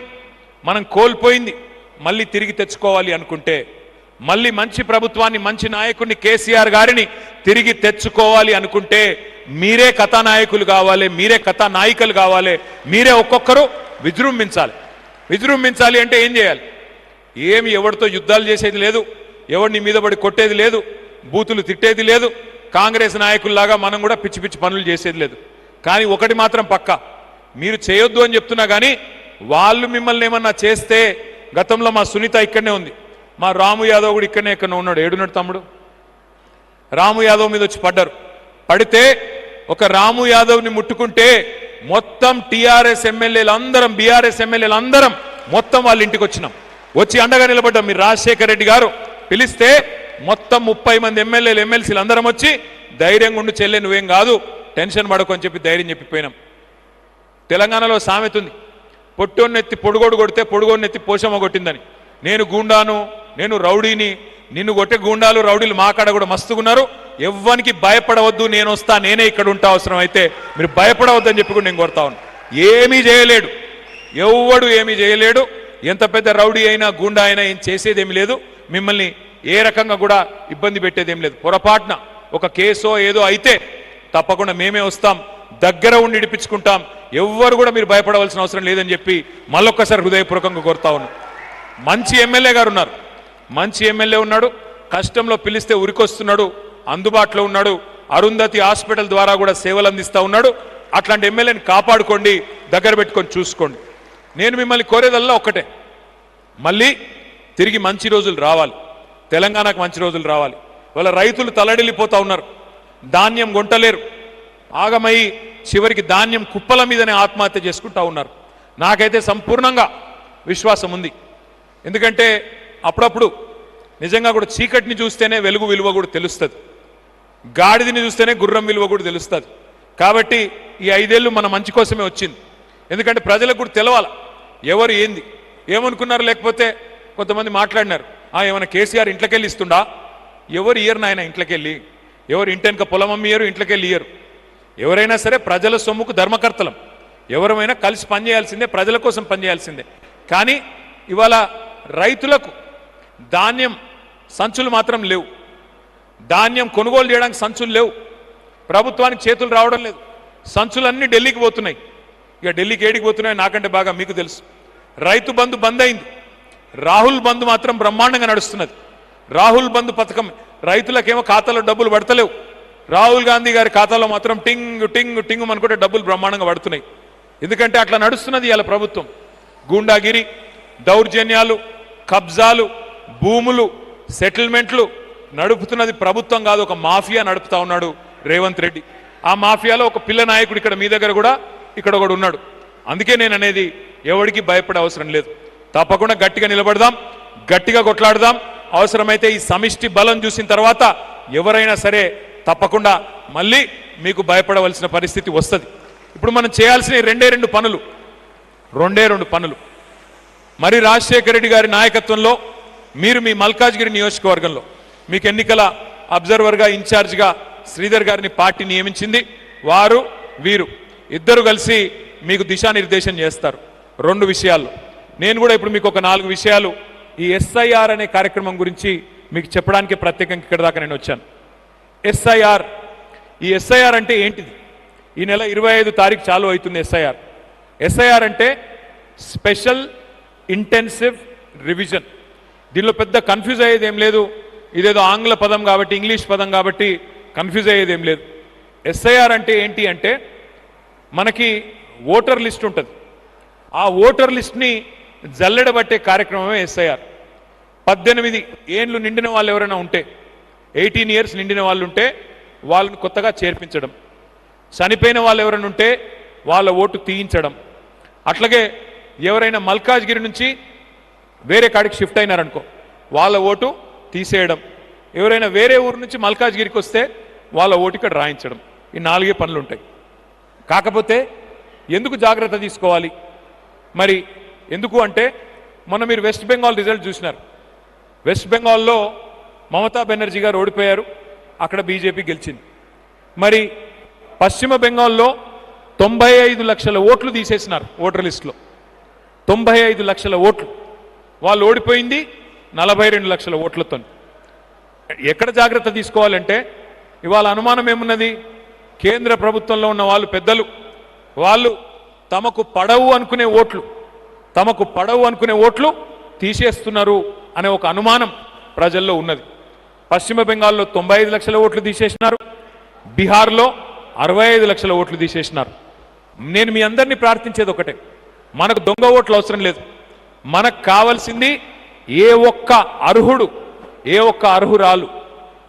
మనం కోల్పోయింది మళ్ళీ తిరిగి తెచ్చుకోవాలి అనుకుంటే, మళ్ళీ మంచి ప్రభుత్వాన్ని, మంచి నాయకుడిని కేసీఆర్ గారిని తిరిగి తెచ్చుకోవాలి అనుకుంటే, మీరే కథానాయకులు కావాలి, మీరే కథానాయికలు కావాలి, మీరే ఒక్కొక్కరు విజృంభించాలి. విజృంభించాలి అంటే ఏం చేయాలి? ఏమి ఎవరితో యుద్ధాలు చేసేది లేదు, ఎవరిని మీద పడి కొట్టేది లేదు, బూతులు తిట్టేది లేదు, కాంగ్రెస్ నాయకుల్లాగా మనం కూడా పిచ్చి పిచ్చి పనులు చేసేది లేదు. కానీ ఒకటి మాత్రం పక్కా, మీరు చేయొద్దు అని చెప్తున్నా కానీ వాళ్ళు మిమ్మల్ని ఏమన్నా చేస్తే, గతంలో మా సునీత ఇక్కడనే ఉంది, మా రాము యాదవ్ కూడా ఇక్కడనే ఎక్కడ ఉన్నాడు, ఏడున్నాడు తమ్ముడు, రాము యాదవ్ మీద వచ్చి పడ్డారు. పడితే ఒక రాము యాదవ్ని ముట్టుకుంటే మొత్తం టీఆర్ఎస్ ఎమ్మెల్యేలు అందరం, బీఆర్ఎస్ ఎమ్మెల్యేలు అందరం మొత్తం వాళ్ళ ఇంటికి వచ్చినాం. వచ్చి అండగా నిలబడ్డాం. మీరు రాజశేఖర రెడ్డి గారు పిలిస్తే మొత్తం 30 మంది ఎమ్మెల్యేలు, ఎమ్మెల్సీలు అందరం వచ్చి ధైర్యంగా ఉండి, చెల్లె నువ్వేం కాదు, టెన్షన్ పడకు అని చెప్పి ధైర్యం చెప్పిపోయినాం. తెలంగాణలో సామెత ఉంది, పొట్టోన్నెత్తి పొడుగోడు కొడితే పొడుగోన్నెత్తి పోషమ్మ కొట్టిందని. నేను గూండాను, నేను రౌడీని, నిన్ను కొట్టే గూండాలు రౌడీలు మా కాడ కూడా మస్తుగున్నారు, ఎవ్వనికి భయపడవద్దు, నేను వస్తా, నేనే ఇక్కడ ఉంటా, అవసరం అయితే మీరు భయపడవద్దని చెప్పి కూడా నేను కొడతా ఉన్నాను. ఏమీ చేయలేడు, ఎవ్వడు ఏమీ చేయలేడు. ఎంత పెద్ద రౌడీ అయినా గూండా అయినా ఏం చేసేదేమీ లేదు. మిమ్మల్ని ఏ రకంగా కూడా ఇబ్బంది పెట్టేదేం లేదు. పొరపాటున ఒక కేసో ఏదో అయితే తప్పకుండా మేమే వస్తాం, దగ్గర ఉండి ఇడిపించుకుంటాం. ఎవ్వరు కూడా మీరు భయపడవలసిన అవసరం లేదని చెప్పి మళ్ళొక్కసారి హృదయపూర్వకంగా కోరుతా ఉన్నాం. మంచి ఎమ్మెల్యే గారు ఉన్నారు, మంచి ఎమ్మెల్యే ఉన్నాడు, కష్టంలో పిలిస్తే ఉరికొస్తున్నాడు, అందుబాటులో ఉన్నాడు, అరుంధతి హాస్పిటల్ ద్వారా కూడా సేవలు అందిస్తూ ఉన్నాడు. అట్లాంటి ఎమ్మెల్యేని కాపాడుకోండి, దగ్గర పెట్టుకొని చూసుకోండి. నేను మిమ్మల్ని కోరేదల్లా ఒక్కటే, మళ్ళీ తిరిగి మంచి రోజులు రావాలి, తెలంగాణకు మంచి రోజులు రావాలి. వాళ్ళ రైతులు తలడిల్లిపోతా ఉన్నారు, ధాన్యం కొంటలేరు, ఆగమై చివరికి ధాన్యం కుప్పల మీదనే ఆత్మహత్య చేసుకుంటా ఉన్నారు. నాకైతే సంపూర్ణంగా విశ్వాసం ఉంది. ఎందుకంటే అప్పుడప్పుడు నిజంగా కూడా చీకటిని చూస్తేనే వెలుగు విలువ కూడా తెలుస్తుంది, గాడిదని చూస్తేనే గుర్రం విలువ కూడా తెలుస్తుంది. కాబట్టి ఈ 5 ఏళ్ళు మన మంచి కోసమే వచ్చింది. ఎందుకంటే ప్రజలకు కూడా తెలవాల ఎవరు ఏంది ఏమనుకున్నారు. లేకపోతే కొంతమంది మాట్లాడినారు, ఏమైనా కేసీఆర్ ఇంట్లోకెళ్ళి ఇస్తుండా? ఎవరు ఇయ్యరు నాయన ఇంట్లోకెళ్ళి, ఎవరు ఇంటెనక పొలం అమ్మియరు, ఇంట్లోకెళ్ళి ఇయ్యరు. ఎవరైనా సరే ప్రజల సొమ్ముకు ధర్మకర్తలం, ఎవరైనా కలిసి పనిచేయాల్సిందే, ప్రజల కోసం పనిచేయాల్సిందే. కానీ ఇవాళ రైతులకు ధాన్యం సంచులు మాత్రం లేవు, ధాన్యం కొనుగోలు చేయడానికి సంచులు లేవు, ప్రభుత్వానికి చేతులు రావడం లేదు, సంచులన్నీ ఢిల్లీకి పోతున్నాయి. ఇక ఢిల్లీకి ఏడికి పోతున్నాయో నాకంటే బాగా మీకు తెలుసు. రైతు బంధు బంద్ అయింది, రాహుల్ బంధు మాత్రం బ్రహ్మాండంగా నడుస్తున్నది. రాహుల్ బంధు పథకం రైతులకేమో ఖాతాలో డబ్బులు పడతలేవు, రాహుల్ గాంధీ గారి ఖాతాలో మాత్రం టింగ్ టింగ్ టింగ్ అనుకుంటే డబ్బులు బ్రహ్మాండంగా పడుతున్నాయి. ఎందుకంటే అట్లా నడుస్తున్నది ఇవాళ ప్రభుత్వం. గూండాగిరి, దౌర్జన్యాలు, కబ్జాలు, భూములు, సెటిల్మెంట్లు నడుపుతున్నది ప్రభుత్వం కాదు, ఒక మాఫియా నడుపుతా ఉన్నాడు రేవంత్ రెడ్డి. ఆ మాఫియాలో ఒక పిల్ల నాయకుడు ఇక్కడ మీ దగ్గర కూడా ఇక్కడ కూడా ఉన్నాడు. అందుకే నేను అనేది, ఎవరికి భయపడే అవసరం లేదు. తప్పకుండా గట్టిగా నిలబడదాం, గట్టిగా కొట్లాడదాం. అవసరమైతే ఈ సమిష్టి బలం చూసిన తర్వాత ఎవరైనా సరే తప్పకుండా మళ్ళీ మీకు భయపడవలసిన పరిస్థితి వస్తుంది. ఇప్పుడు మనం చేయాల్సిన రెండే రెండు పనులు. మరి రాజశేఖర రెడ్డి గారి నాయకత్వంలో మీరు మీ మల్కాజ్గిరి నియోజకవర్గంలో మీకు ఎన్నికల అబ్జర్వర్గా ఇన్ఛార్జిగా శ్రీధర్ గారిని పార్టీ నియమించింది. వీరు ఇద్దరు కలిసి మీకు దిశానిర్దేశం చేస్తారు 2 విషయాల్లో. నేను కూడా ఇప్పుడు మీకు ఒక 4 విషయాలు ఈ ఎస్ఐఆర్ అనే కార్యక్రమం గురించి మీకు చెప్పడానికి ప్రత్యేకంగా ఇక్కడ దాకా నేను వచ్చాను. ఈ ఎస్ఐఆర్ అంటే ఏంటిది? ఈ నెల 25 తారీఖు చాలు అవుతుంది ఎస్ఐఆర్ అంటే స్పెషల్ ఇంటెన్సివ్ రివిజన్. దీనిలో పెద్ద కన్ఫ్యూజ్ అయ్యేది ఏం లేదు, ఇదేదో ఆంగ్ల పదం కాబట్టి, ఇంగ్లీష్ పదం కాబట్టి కన్ఫ్యూజ్ అయ్యేది ఏం లేదు. ఎస్ఐఆర్ అంటే ఏంటి అంటే, మనకి ఓటర్ లిస్ట్ ఉంటుంది, ఆ ఓటర్ లిస్ట్ని జల్లెడబట్టే కార్యక్రమమే ఎస్ఐఆర్. 18 ఏండ్లు నిండిన వాళ్ళు ఎవరైనా ఉంటే, 18 ఇయర్స్ నిండిన వాళ్ళు ఉంటే వాళ్ళని కొత్తగా చేర్పించడం, చనిపోయిన వాళ్ళు ఎవరైనా ఉంటే వాళ్ళ ఓటు తీయించడం, అట్లాగే ఎవరైనా మల్కాజ్గిరి నుంచి వేరే కాడికి షిఫ్ట్ అయినారనుకో వాళ్ళ ఓటు తీసేయడం, ఎవరైనా వేరే ఊరు నుంచి మల్కాజ్గిరికి వస్తే వాళ్ళ ఓటు ఇక్కడ రాయించడం. ఈ 4 పనులు ఉంటాయి. కాకపోతే ఎందుకు జాగ్రత్త తీసుకోవాలి? మరి ఎందుకు అంటే, మొన్న మీరు వెస్ట్ బెంగాల్ రిజల్ట్ చూసినారు. వెస్ట్ బెంగాల్లో మమతా బెనర్జీ గారు ఓడిపోయారు, అక్కడ బీజేపీ గెలిచింది. మరి పశ్చిమ బెంగాల్లో 95 లక్షల ఓట్లు తీసేసినారు ఓటర్ లిస్టులో. 95 లక్షల ఓట్లు, వాళ్ళు ఓడిపోయింది 42 లక్షల ఓట్లతో. ఎక్కడ జాగ్రత్త తీసుకోవాలంటే, ఇవాళ అనుమానం ఏమున్నది, కేంద్ర ప్రభుత్వంలో ఉన్న వాళ్ళు పెద్దలు, వాళ్ళు తమకు పడవు అనుకునే ఓట్లు తీసేస్తున్నారు అనే ఒక అనుమానం ప్రజల్లో ఉన్నది. పశ్చిమ బెంగాల్లో 95 లక్షల ఓట్లు తీసేసినారు, బీహార్లో 65 లక్షల ఓట్లు తీసేసినారు. నేను మీ అందరినీ ప్రార్థించేది ఒకటే, మనకు దొంగ ఓట్లు అవసరం లేదు. మనకు కావాల్సింది ఏ ఒక్క అర్హురాలు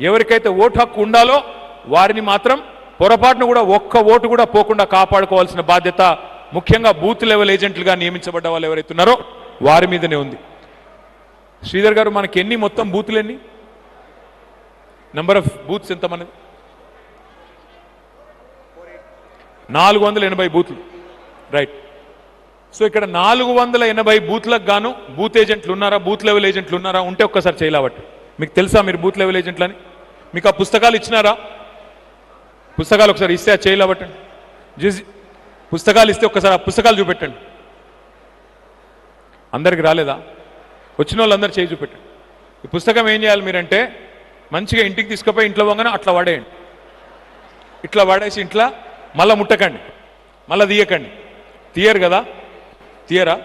ఎవరికైతే ఓటు హక్కు ఉండాలో వారిని మాత్రం పొరపాటును కూడా ఒక్క ఓటు కూడా పోకుండా కాపాడుకోవాల్సిన బాధ్యత ముఖ్యంగా బూత్ లెవెల్ ఏజెంట్లుగా నియమించబడ్డ వాళ్ళు ఎవరైతే ఉన్నారో వారి మీదనే ఉంది. శ్రీధర్ గారు, మనకి ఎన్ని మొత్తం బూతులు ఎన్ని, నెంబర్ ఆఫ్ బూత్స్ ఎంత మనది? 480 బూత్లు, రైట్. సో ఇక్కడ 480 బూత్లకు గాను బూత్ ఏజెంట్లు ఉన్నారా, బూత్ లెవెల్ ఏజెంట్లు ఉన్నారా? ఉంటే ఒక్కసారి చేయలేబట్టి. మీకు తెలుసా మీరు బూత్ లెవెల్ ఏజెంట్లని? మీకు ఆ పుస్తకాలు ఇచ్చినారా? పుస్తకాలు ఒకసారి ఇస్తే అది చేయలేబట్టండి. పుస్తకాలు ఇస్తే ఒక్కసారి ఆ పుస్తకాలు చూపెట్టండి. అందరికి రాలేదా? వచ్చిన వాళ్ళందరూ చేయి చూపెట్టండి. ఈ పుస్తకం ఏం చేయాలి మీరంటే, మంచిగా ఇంటికి తీసుకుపోయి ఇంట్లో పోగానే అట్లా వాడేయండి. ఇట్లా వాడేసి ఇంట్లో మళ్ళీ ముట్టకండి, మళ్ళీ తీయకండి. తీయరు కదా? తీయరా?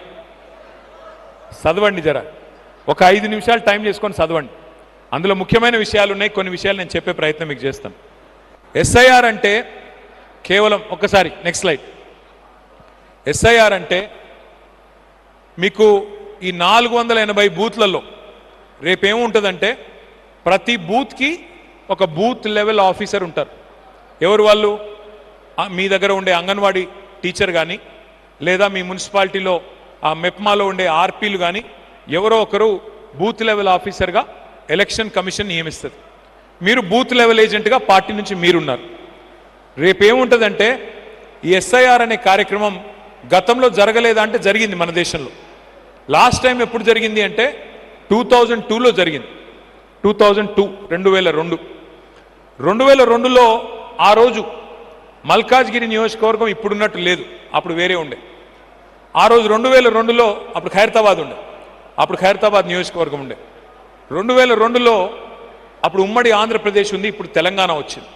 చదవండి జరా, ఒక 5 నిమిషాలు టైం చేసుకొని చదవండి. అందులో ముఖ్యమైన విషయాలు ఉన్నాయి, కొన్ని విషయాలు నేను చెప్పే ప్రయత్నం మీకు చేస్తాను. ఎస్ఐఆర్ అంటే కేవలం ఒక్కసారి నెక్స్ట్ స్లైడ్. ఎస్ఐఆర్ అంటే మీకు ఈ 480 బూత్లలో రేపేముంటుందంటే, ప్రతి బూత్కి ఒక బూత్ లెవెల్ ఆఫీసర్ ఉంటారు. ఎవరు వాళ్ళు? మీ దగ్గర ఉండే అంగన్వాడీ టీచర్ కానీ, లేదా మీ మున్సిపాలిటీలో ఆ మెప్మాలో ఉండే ఆర్పీలు కానీ, ఎవరో ఒకరు బూత్ లెవెల్ ఆఫీసర్గా ఎలక్షన్ కమిషన్ నియమిస్తుంది. మీరు బూత్ లెవెల్ ఏజెంట్గా పార్టీ నుంచి మీరున్నారు. రేపేముంటుందంటే, ఈ ఎస్ఐఆర్ అనే కార్యక్రమం గతంలో జరగలేదా అంటే జరిగింది మన దేశంలో. లాస్ట్ టైం ఎప్పుడు జరిగింది అంటే 2002లో జరిగింది. 2002లో ఆ రోజు మల్కాజ్గిరి నియోజకవర్గం ఇప్పుడున్నట్టు లేదు, అప్పుడు వేరే ఉండే. ఆ రోజు 2002లో అప్పుడు ఖైరతాబాద్ ఉండే, అప్పుడు ఖైరతాబాద్ నియోజకవర్గం ఉండే. 2002లో అప్పుడు ఉమ్మడి ఆంధ్రప్రదేశ్ ఉంది, ఇప్పుడు తెలంగాణ వచ్చింది.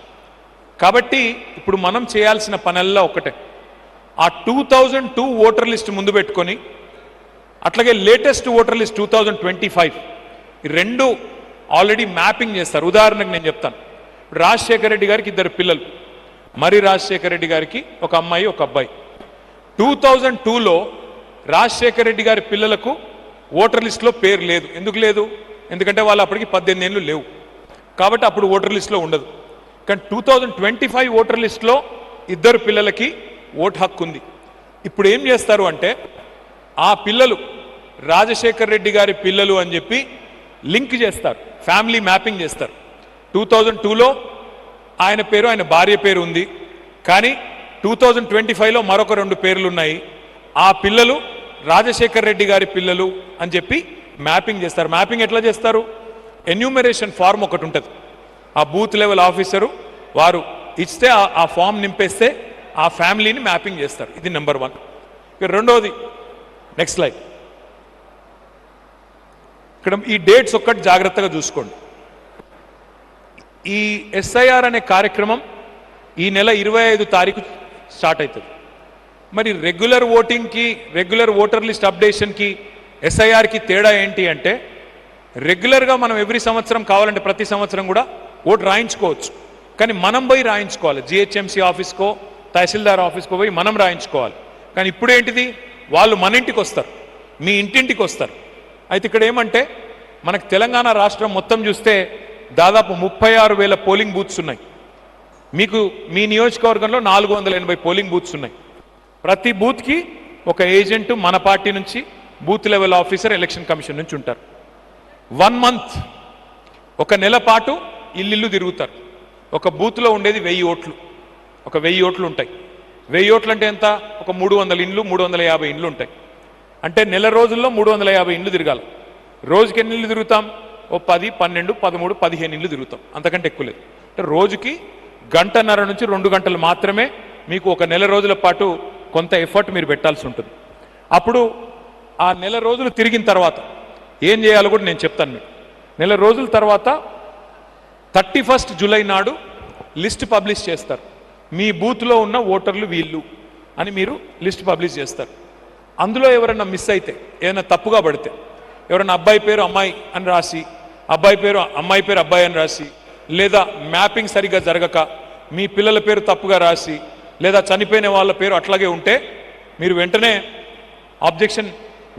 కాబట్టి ఇప్పుడు మనం చేయాల్సిన పనల్లా ఒకటే, ఆ 2002 ఓటర్ లిస్ట్ ముందు పెట్టుకొని, అట్లాగే లేటెస్ట్ ఓటర్ లిస్ట్ 2025 ఈ రెండు ఆల్రెడీ మ్యాపింగ్ చేస్తారు. ఉదాహరణకు నేను చెప్తాను. రాజశేఖర రెడ్డి గారికి 2 పిల్లలు, మరి రాజశేఖర రెడ్డి గారికి ఒక అమ్మాయి ఒక అబ్బాయి. 2002లో రాజశేఖర రెడ్డి గారి పిల్లలకు ఓటర్ లిస్టులో పేరు లేదు. ఎందుకు లేదు? ఎందుకంటే వాళ్ళు అప్పటికి 18 ఏళ్ళు లేవు, కాబట్టి అప్పుడు ఓటర్ లిస్టులో ఉండదు. కానీ 2025 ఓటర్ లిస్టులో 2 పిల్లలకి ఓటు హక్కు ఉంది. ఇప్పుడు ఏం చేస్తారు అంటే, ఆ పిల్లలు రాజశేఖర రెడ్డి గారి పిల్లలు అని చెప్పి లింక్ చేస్తారు, ఫ్యామిలీ మ్యాపింగ్ చేస్తారు. 2002లో ఆయన పేరు, ఆయన భార్య పేరు ఉంది, కానీ 2025లో మరొక 2 పేర్లు ఉన్నాయి. ఆ పిల్లలు రాజశేఖర రెడ్డి గారి పిల్లలు అని చెప్పి మ్యాపింగ్ చేస్తారు. మ్యాపింగ్ ఎట్లా చేస్తారు? ఎన్యూమరేషన్ ఫార్మ్ ఒకటి ఉంటుంది, ఆ బూత్ లెవెల్ ఆఫీసరు వారు ఇస్తే ఆ ఫామ్ నింపేస్తే ఆ ఫ్యామిలీని మ్యాపింగ్ చేస్తారు. ఇది నెంబర్ 1. రెండోది, నెక్స్ట్ స్లైడ్. ఇక్కడ ఈ డేట్స్ ఒక్కటి జాగ్రత్తగా చూసుకోండి. ఈ ఎస్ఐఆర్ అనే కార్యక్రమం ఈ నెల 25 తారీఖు స్టార్ట్ అవుతుంది. మరి రెగ్యులర్ ఓటింగ్కి, రెగ్యులర్ ఓటర్ లిస్ట్ అప్డేషన్కి ఎస్ఐఆర్కి తేడా ఏంటి అంటే, రెగ్యులర్గా మనం ఎవ్రీ సంవత్సరం కావాలంటే ప్రతి సంవత్సరం కూడా ఓటు రాయించుకోవచ్చు, కానీ మనం పోయి రాయించుకోవాలి. జిహెచ్ఎంసీ ఆఫీస్కో తహసీల్దార్ ఆఫీస్కో పోయి మనం రాయించుకోవాలి. కానీ ఇప్పుడు ఏంటిది, వాళ్ళు మన ఇంటికి వస్తారు, మీ ఇంటింటికి వస్తారు. అయితే ఇక్కడ ఏమంటే, మనకు తెలంగాణ రాష్ట్రం మొత్తం చూస్తే దాదాపు 36,000 పోలింగ్ బూత్స్ ఉన్నాయి. మీకు మీ నియోజకవర్గంలో 480 పోలింగ్ బూత్స్ ఉన్నాయి. ప్రతి బూత్కి ఒక ఏజెంటు మన పార్టీ నుంచి, booth level officer election commission నుంచి ఉంటారు. 1 మంత్, ఒక నెల పాటు ఇల్లు తిరుగుతారు. ఒక బూత్లో ఉండేది 1000 ఓట్లు, ఒక 1000 ఓట్లు ఉంటాయి. 1000 ఓట్లు అంటే ఎంత? ఒక 300 ఇండ్లు, 350 ఇండ్లు ఉంటాయి. అంటే నెల రోజుల్లో 350 ఇండ్లు తిరగాలి. రోజుకి ఎన్ని ఇల్లు తిరుగుతాం? ఓ 10, 12, 13, 15 ఇండ్లు తిరుగుతాం, అంతకంటే ఎక్కువ లేదు. అంటే రోజుకి 1.5 నుంచి 2 గంటలు మాత్రమే మీకు ఒక నెల రోజుల పాటు కొంత ఎఫర్ట్ మీరు పెట్టాల్సి ఉంటుంది. అప్పుడు ఆ నెల రోజులు తిరిగిన తర్వాత ఏం చేయాలో కూడా నేను చెప్తాను మీకు. నెల రోజుల తర్వాత 31 జూలై నాడు లిస్ట్ పబ్లిష్ చేస్తారు. మీ బూత్లో ఉన్న ఓటర్లు వీళ్ళు అని మీరు లిస్ట్ పబ్లిష్ చేస్తారు. అందులో ఎవరైనా మిస్ అయితే, ఏదైనా తప్పుగా పడితే, ఎవరైనా అబ్బాయి పేరు అమ్మాయి అని రాసి, అబ్బాయి పేరు అమ్మాయి పేరు అబ్బాయి అని రాసి, లేదా మ్యాపింగ్ సరిగ్గా జరగక మీ పిల్లల పేరు తప్పుగా రాసి, లేదా చనిపోయిన వాళ్ళ పేరు అట్లాగే ఉంటే, మీరు వెంటనే అబ్జెక్షన్,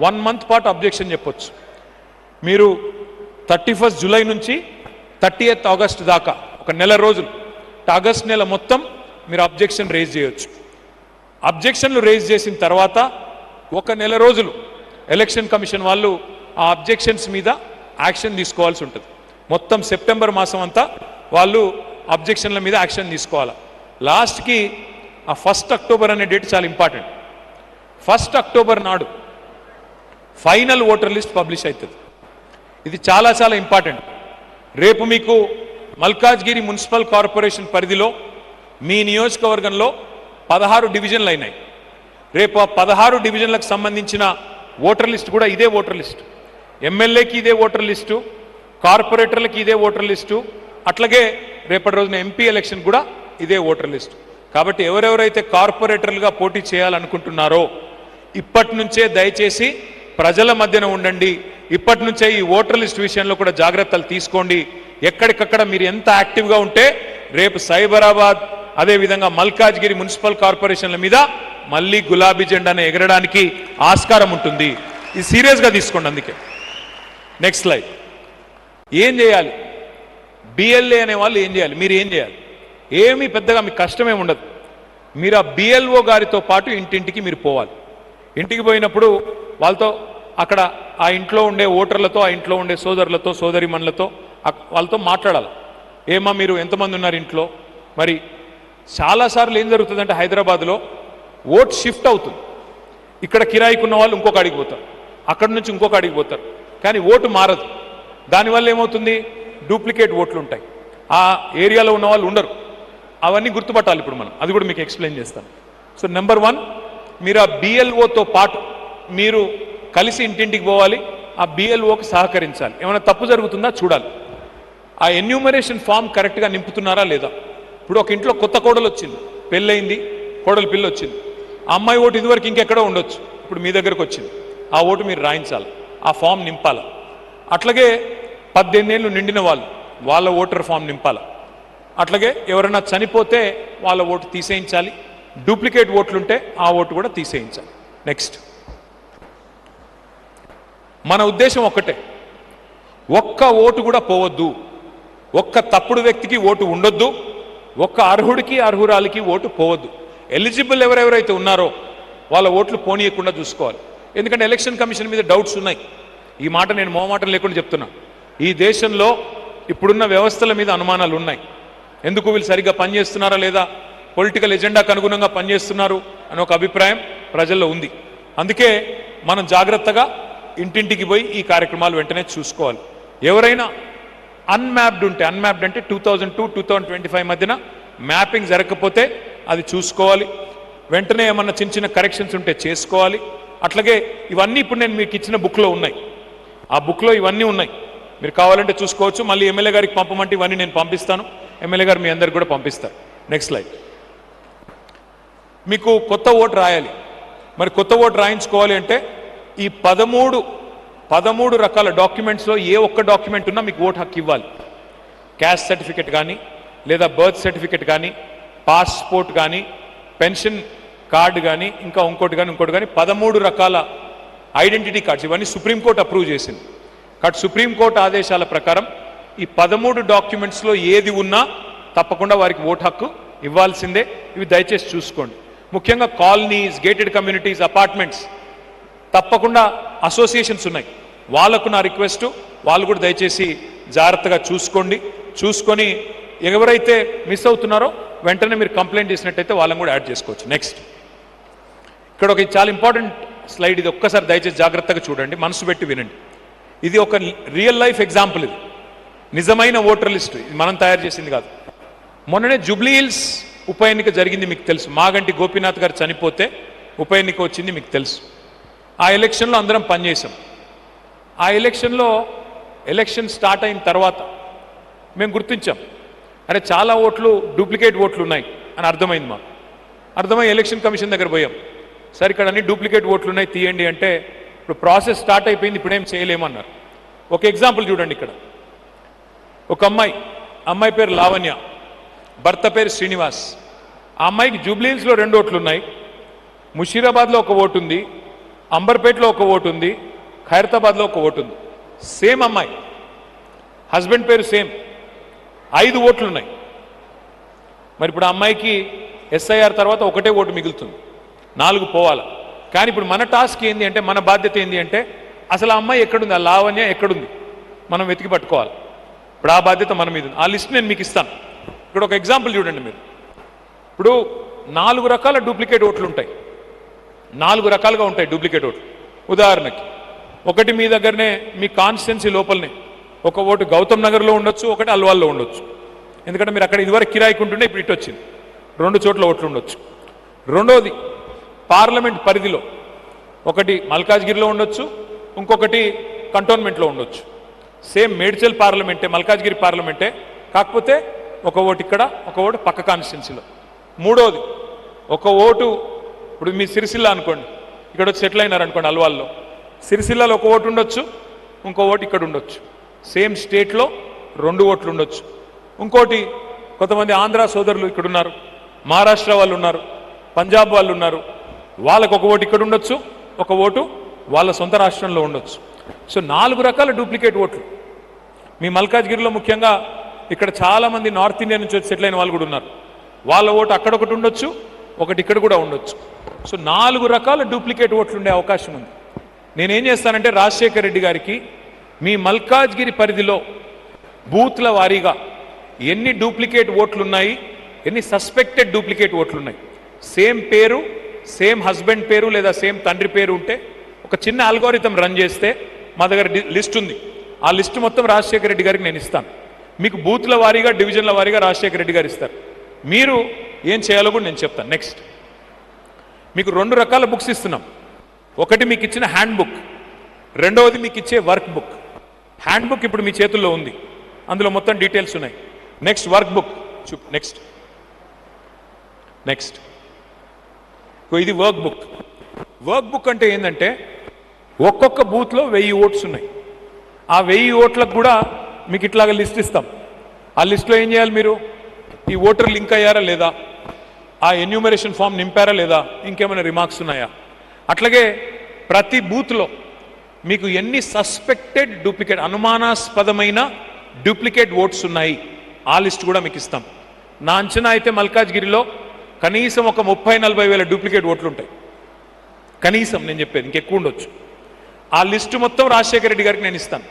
1 మంత్ పాటు అబ్జెక్షన్ చెప్పొచ్చు. మీరు 31 జూలై నుంచి 30th ఆగస్ట్ దాకా, ఒక నెల రోజులు, ఆగస్ట్ నెల మొత్తం మీరు అబ్జెక్షన్ రేజ్ చేయొచ్చు. అబ్జెక్షన్లు రేజ్ చేసిన తర్వాత 1 నెల రోజులు ఎలక్షన్ కమిషన్ వాళ్ళు ఆ అబ్జెక్షన్స్ మీద యాక్షన్ తీసుకోవాల్సి ఉంటుంది. మొత్తం సెప్టెంబర్ మాసం అంతా వాళ్ళు అబ్జెక్షన్ల మీద యాక్షన్ తీసుకోవాలి. లాస్ట్కి ఆ 1 అక్టోబర్ అనే డేట్ చాలా ఇంపార్టెంట్. 1 అక్టోబర్ నాడు ఫైనల్ ఓటర్ లిస్ట్ పబ్లిష్ అవుతుంది. ఇది చాలా చాలా ఇంపార్టెంట్. రేపు మీకు మల్కాజ్గిరి మున్సిపల్ కార్పొరేషన్ పరిధిలో మీ నియోజకవర్గంలో 16 డివిజన్లు అయినాయి. రేపు ఆ 16 డివిజన్లకు సంబంధించిన ఓటర్ లిస్ట్ కూడా ఇదే ఓటర్ లిస్టు. ఎమ్మెల్యేకి ఇదే ఓటర్ లిస్టు, కార్పొరేటర్లకి ఇదే ఓటర్ లిస్టు, అట్లాగే రేపటి రోజున ఎంపీ ఎలక్షన్ కూడా ఇదే ఓటర్ లిస్టు. కాబట్టి ఎవరెవరైతే కార్పొరేటర్లుగా పోటీ చేయాలనుకుంటున్నారో ఇప్పటి నుంచే దయచేసి ప్రజల మధ్యన ఉండండి. ఇప్పటి నుంచే ఈ ఓటర్ లిస్ట్ విషయంలో కూడా జాగ్రత్తలు తీసుకోండి. ఎక్కడికక్కడ మీరు ఎంత యాక్టివ్గా ఉంటే రేపు సైబరాబాద్ అదేవిధంగా మల్కాజ్గిరి మున్సిపల్ కార్పొరేషన్ల మీద మళ్ళీ గులాబీ జెండాను ఎగరడానికి ఆస్కారం ఉంటుంది. ఇది సీరియస్గా తీసుకోండి. అందుకే నెక్స్ట్ స్లైడ్. ఏం చేయాలి? బిఎల్ఏ అనే వాళ్ళు ఏం చేయాలి? మీరు ఏం చేయాలి? ఏమీ పెద్దగా మీకు కష్టమే ఉండదు. మీరు ఆ బిఎల్ఓ గారితో పాటు ఇంటింటికి మీరు పోవాలి. ఇంటికి పోయినప్పుడు వాళ్ళతో అక్కడ ఆ ఇంట్లో ఉండే ఓటర్లతో, ఆ ఇంట్లో ఉండే సోదరులతో, సోదరిమణులతో వాళ్ళతో మాట్లాడాలి. ఏమా మీరు ఎంతమంది ఉన్నారు ఇంట్లో? మరి చాలాసార్లు ఏం జరుగుతుందంటే హైదరాబాద్లో ఓట్ షిఫ్ట్ అవుతుంది. ఇక్కడ కిరాయికి ఉన్న వాళ్ళు ఇంకొక అడిగి పోతారు, అక్కడి నుంచి ఇంకొక అడిగి పోతారు, కానీ ఓటు మారదు. దానివల్ల ఏమవుతుంది? డూప్లికేట్ ఓట్లు ఉంటాయి. ఆ ఏరియాలో ఉన్న వాళ్ళు ఉండరు. అవన్నీ గుర్తుపట్టాలి ఇప్పుడు మనం. అది కూడా మీకు ఎక్స్ప్లెయిన్ చేస్తాను. సో నెంబర్ 1, మీరు ఆ బిఎల్ఓతో పాటు మీరు కలిసి ఇంటింటికి పోవాలి. ఆ బిఎల్ఓకి సహకరించాలి. ఏమైనా తప్పు జరుగుతుందా చూడాలి. ఆ ఎన్యూమరేషన్ ఫామ్ కరెక్ట్గా నింపుతున్నారా లేదా? ఇప్పుడు ఒక ఇంట్లో కొత్త కోడలు వచ్చింది, పెళ్ళయింది, కోడలు పిల్ల వచ్చింది. ఆ అమ్మాయి ఓటు ఇదివరకు ఇంకెక్కడో ఉండొచ్చు, ఇప్పుడు మీ దగ్గరకు వచ్చింది. ఆ ఓటు మీరు రాయించాలి, ఆ ఫామ్ నింపాలి. అట్లాగే 18 ఏళ్ళు నిండిన వాళ్ళు వాళ్ళ ఓటర్ ఫామ్ నింపాలి. అట్లాగే ఎవరైనా చనిపోతే వాళ్ళ ఓటు తీసేయించాలి. డూప్లికేట్ ఓట్లుంటే ఆ ఓటు కూడా తీసేయించాలి. నెక్స్ట్, మన ఉద్దేశం ఒక్కటే, ఒక్క ఓటు కూడా పోవద్దు, ఒక్క తప్పుడు వ్యక్తికి ఓటు ఉండొద్దు, ఒక్క అర్హుడికి అర్హురాలికి ఓటు పోవద్దు. ఎలిజిబుల్ ఎవరెవరైతే ఉన్నారో వాళ్ళ ఓట్లు పోనీయకుండా చూసుకోవాలి. ఎందుకంటే ఎలక్షన్ కమిషన్ మీద డౌట్స్ ఉన్నాయి. ఈ మాట నేను మోమాటం లేకుండా చెప్తున్నా. ఈ దేశంలో ఇప్పుడున్న వ్యవస్థల మీద అనుమానాలు ఉన్నాయి. ఎందుకు వీళ్ళు సరిగ్గా పనిచేస్తున్నారా లేదా, పొలిటికల్ ఎజెండాకు అనుగుణంగా పనిచేస్తున్నారు అనే ఒక అభిప్రాయం ప్రజల్లో ఉంది. అందుకే మనం జాగ్రత్తగా ఇంటింటికి పోయి ఈ కార్యక్రమాలు వెంటనే చూసుకోవాలి. ఎవరైనా అన్మ్యాప్డ్ ఉంటే, అన్మ్యాప్డ్ అంటే 2002-2025 మధ్యన మ్యాపింగ్ జరగకపోతే అది చూసుకోవాలి. వెంటనే ఏమన్నా చిన్న చిన్న కరెక్షన్స్ ఉంటే చేసుకోవాలి. అట్లాగే ఇవన్నీ ఇప్పుడు నేను మీకు ఇచ్చిన బుక్లో ఉన్నాయి. ఆ బుక్లో ఇవన్నీ ఉన్నాయి, మీరు కావాలంటే చూసుకోవచ్చు. మళ్ళీ ఎమ్మెల్యే గారికి పంపమంటే ఇవన్నీ నేను పంపిస్తాను. ఎమ్మెల్యే గారు మీ అందరికి కూడా పంపిస్తారు. Next slide. మీకు కొత్త ఓటు రాయాలి. మరి కొత్త ఓటు రాయించుకోవాలి అంటే ఈ 13 రకాల డాక్యుమెంట్స్లో ఏ ఒక్క డాక్యుమెంట్ ఉన్నా మీకు ఓటు హక్కు ఇవ్వాలి. క్యాస్ట్ సర్టిఫికెట్ కానీ, లేదా బర్త్ సర్టిఫికెట్ కానీ, పాస్పోర్ట్ కానీ, పెన్షన్ కార్డు కానీ, ఇంకా ఇంకోటి కానీ 13 రకాల ఐడెంటిటీ కార్డ్స్, ఇవన్నీ సుప్రీంకోర్టు అప్రూవ్ చేసింది. కాబట్టి సుప్రీంకోర్టు ఆదేశాల ప్రకారం ఈ 13 డాక్యుమెంట్స్లో ఏది ఉన్నా తప్పకుండా వారికి ఓటు హక్కు ఇవ్వాల్సిందే. ఇవి దయచేసి చూసుకోండి. ముఖ్యంగా కాలనీస్, గేటెడ్ కమ్యూనిటీస్, అపార్ట్మెంట్స్, తప్పకుండా అసోసియేషన్స్ ఉన్నాయి, వాళ్ళకు నా రిక్వెస్ట్, వాళ్ళు కూడా దయచేసి జాగ్రత్తగా చూసుకోండి. చూసుకొని ఎవరైతే మిస్ అవుతున్నారో వెంటనే మీరు కంప్లైంట్ చేసినట్టయితే వాళ్ళని కూడా యాడ్ చేసుకోవచ్చు. నెక్స్ట్, ఇక్కడ ఒక చాలా ఇంపార్టెంట్ స్లైడ్. ఇది ఒక్కసారి దయచేసి జాగ్రత్తగా చూడండి, మనసు పెట్టి వినండి. ఇది ఒక రియల్ లైఫ్ ఎగ్జాంపుల్. ఇది నిజమైన ఓటర్ లిస్ట్, ఇది మనం తయారు చేసింది కాదు. మొన్ననే జూబ్లీ హిల్స్ ఉప ఎన్నిక జరిగింది, మీకు తెలుసు. మాగంటి గోపీనాథ్ గారు చనిపోతే ఉప ఎన్నిక వచ్చింది, మీకు తెలుసు. ఆ ఎలక్షన్లో అందరం పనిచేసాం. ఆ ఎలక్షన్లో ఎలక్షన్ స్టార్ట్ అయిన తర్వాత మేము గుర్తించాం, అరే చాలా ఓట్లు డూప్లికేట్ ఓట్లు ఉన్నాయి అని అర్థమైంది మాకు. అర్థమై ఎలక్షన్ కమిషన్ దగ్గర పోయాం. సార్ ఇక్కడ అన్ని డూప్లికేట్ ఓట్లు ఉన్నాయి, తీయండి అంటే ఇప్పుడు ప్రాసెస్ స్టార్ట్ అయిపోయింది, ఇప్పుడేం చేయలేమన్నారు. ఒక ఎగ్జాంపుల్ చూడండి. ఇక్కడ ఒక అమ్మాయి పేరు లావణ్య, భర్త పేరు శ్రీనివాస్. ఆ అమ్మాయికి జూబ్లీహిల్స్లో 2 ఓట్లు ఉన్నాయి, ముషీరాబాద్లో ఒక ఓటు ఉంది, అంబర్పేటలో ఒక ఓటు ఉంది, ఖైరతాబాద్లో ఒక ఓటు ఉంది. సేమ్ అమ్మాయి, హస్బెండ్ పేరు సేమ్, 5 ఓట్లు ఉన్నాయి. మరి ఇప్పుడు ఆ అమ్మాయికి ఎస్ఐఆర్ తర్వాత ఒకటే ఓటు మిగులుతుంది, 4 పోవాలి. కానీ ఇప్పుడు మన టాస్క్ ఏంది అంటే, మన బాధ్యత ఏంది అంటే, అసలు ఆ అమ్మాయి ఎక్కడుంది, ఆ లావణ్య ఎక్కడుంది మనం వెతికి పట్టుకోవాలి. ఇప్పుడు ఆ బాధ్యత మన మీద ఉంది. ఆ లిస్ట్ నేను మీకు ఇస్తాను. ఇక్కడ ఒక ఎగ్జాంపుల్ చూడండి మీరు. ఇప్పుడు 4 రకాల డూప్లికేట్ ఓట్లు ఉంటాయి, 4 రకాలుగా ఉంటాయి డూప్లికేట్ ఓట్లు. ఉదాహరణకి ఒకటి మీ దగ్గరనే మీ కాన్స్టిట్యున్సీ లోపలనే ఒక ఓటు గౌతమ్ నగర్లో ఉండొచ్చు, ఒకటి అల్వాల్లో ఉండొచ్చు. ఎందుకంటే మీరు అక్కడ ఇదివరకు కిరాయికుంటుండే, ఇప్పుడు ఇటు వచ్చింది. 2 చోట్ల ఓట్లు ఉండొచ్చు. రెండోది పార్లమెంట్ పరిధిలో ఒకటి మల్కాజ్గిరిలో ఉండొచ్చు, ఇంకొకటి కంటోన్మెంట్లో ఉండొచ్చు. సేమ్ మేడ్చల్ పార్లమెంటే, మల్కాజ్గిరి పార్లమెంటే, కాకపోతే ఒక ఓటు ఇక్కడ, ఒక ఓటు పక్క కాన్స్టిట్యున్సీలో. మూడోది ఒక ఓటు ఇప్పుడు మీ సిరిసిల్ల అనుకోండి, ఇక్కడ వచ్చి సెటిల్ అయినారు అనుకోండి అల్వాల్లో, సిరిసిల్లలో ఒక ఓటు ఉండొచ్చు, ఇంకో ఓటు ఇక్కడ ఉండొచ్చు. సేమ్ స్టేట్లో 2 ఓట్లు ఉండొచ్చు. ఇంకోటి కొంతమంది ఆంధ్ర సోదరులు ఇక్కడ ఉన్నారు, మహారాష్ట్ర వాళ్ళు ఉన్నారు, పంజాబ్ వాళ్ళు ఉన్నారు, వాళ్ళకు ఒక ఓటు ఇక్కడ ఉండొచ్చు, ఒక ఓటు వాళ్ళ సొంత రాష్ట్రంలో ఉండొచ్చు. సో 4 రకాల డూప్లికేట్ ఓట్లు. మీ మల్కాజ్గిరిలో ముఖ్యంగా ఇక్కడ చాలామంది నార్త్ ఇండియా నుంచి వచ్చి సెటిల్ అయిన వాళ్ళు కూడా ఉన్నారు. వాళ్ళ ఓటు అక్కడ ఒకటి ఉండొచ్చు, ఒకటి ఇక్కడ కూడా ఉండొచ్చు. సో 4 రకాల డూప్లికేట్ ఓట్లు ఉండే అవకాశం ఉంది. నేనేం చేస్తానంటే, రాజశేఖర్ రెడ్డి గారికి మీ మల్కాజ్గిరి పరిధిలో బూత్ల వారీగా ఎన్ని డూప్లికేట్ ఓట్లు ఉన్నాయి, ఎన్ని సస్పెక్టెడ్ డూప్లికేట్ ఓట్లు ఉన్నాయి, సేమ్ పేరు, సేమ్ హస్బెండ్ పేరు లేదా సేమ్ తండ్రి పేరు ఉంటే ఒక చిన్న అల్గోరిథం రన్ చేస్తే మా దగ్గర లిస్ట్ ఉంది. ఆ లిస్ట్ మొత్తం రాజశేఖర రెడ్డి గారికి నేను ఇస్తాను. మీకు బూత్ల వారీగా, డివిజన్ల వారీగా రాజశేఖర రెడ్డి గారు ఇస్తారు. మీరు ఏం చేయాలో కూడా నేను చెప్తాను. నెక్స్ట్ మీకు 2 రకాల బుక్స్ ఇస్తున్నాం. ఒకటి మీకు ఇచ్చిన హ్యాండ్ బుక్, రెండవది మీకు ఇచ్చే వర్క్ బుక్. హ్యాండ్ బుక్ ఇప్పుడు మీ చేతుల్లో ఉంది, అందులో మొత్తం డీటెయిల్స్ ఉన్నాయి. నెక్స్ట్ వర్క్ బుక్ చూపు. నెక్స్ట్ నెక్స్ట్ ఇది వర్క్ బుక్. వర్క్ బుక్ అంటే ఏంటంటే, ఒక్కొక్క బూత్లో 1000 ఓట్స్ ఉన్నాయి. ఆ 1000 ఓట్లకు కూడా మీకు ఇట్లాగా లిస్ట్ ఇస్తాం. ఆ లిస్ట్లో ఏం చేయాలి, మీరు ఈ ఓటర్ లింక్ అయ్యారా లేదా, ఆ ఎన్యూమరేషన్ ఫామ్ నింపారా లేదా, ఇంకేమైనా రిమార్క్స్ ఉన్నాయా, అట్లాగే ప్రతి బూత్లో మీకు ఎన్ని సస్పెక్టెడ్ డూప్లికేట్, అనుమానాస్పదమైన డూప్లికేట్ ఓట్స్ ఉన్నాయి, ఆ లిస్ట్ కూడా మీకు ఇస్తాం. నా అంచనా అయితే మల్కాజ్గిరిలో కనీసం ఒక 30-40 వేల డూప్లికేట్ ఓట్లు ఉంటాయి కనీసం. నేను చెప్పేది ఇంకెక్కువ ఉండొచ్చు. ఆ లిస్టు మొత్తం రాజశేఖర రెడ్డి గారికి నేను ఇస్తాను.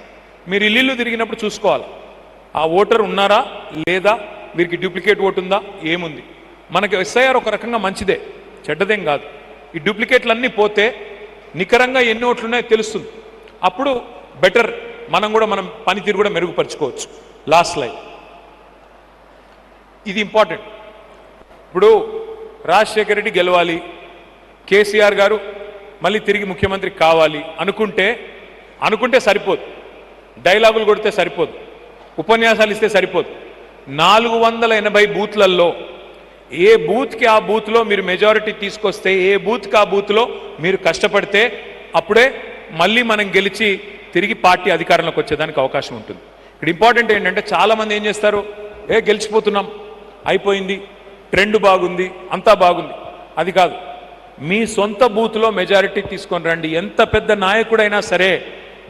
మీరు ఇల్లు తిరిగినప్పుడు చూసుకోవాలి, ఆ ఓటర్ ఉన్నారా లేదా, వీరికి డూప్లికేట్ ఓటు ఉందా, ఏముంది. మనకి ఎస్ఐఆర్ ఒక రకంగా మంచిదే, చెడ్డదేం కాదు. ఈ డూప్లికేట్లన్నీ పోతే నికరంగా ఎన్ని ఓట్లు ఉన్నాయో తెలుస్తుంది. అప్పుడు బెటర్, మనం పనితీరు కూడా మెరుగుపరుచుకోవచ్చు. లాస్ట్ లైన్ ఇది ఇంపార్టెంట్. ఇప్పుడు రాజశేఖర రెడ్డి గెలవాలి, కేసీఆర్ గారు మళ్ళీ తిరిగి ముఖ్యమంత్రి కావాలి అనుకుంటే సరిపోదు, డైలాగులు కొడితే సరిపోదు, ఉపన్యాసాలు ఇస్తే సరిపోదు. 480 బూత్లలో ఏ బూత్కి ఆ బూత్లో మీరు మెజారిటీ తీసుకొస్తే, ఏ బూత్కి ఆ బూత్లో మీరు కష్టపడితే, అప్పుడే మళ్ళీ మనం గెలిచి తిరిగి పార్టీ అధికారంలోకి వచ్చేదానికి అవకాశం ఉంటుంది. ఇక్కడ ఇంపార్టెంట్ ఏంటంటే, చాలామంది ఏం చేస్తారు, గెలిచిపోతున్నాం, అయిపోయింది, ట్రెండ్ బాగుంది, అంతా బాగుంది. అది కాదు. మీ సొంత బూత్లో మెజారిటీ తీసుకొని రండి. ఎంత పెద్ద నాయకుడైనా సరే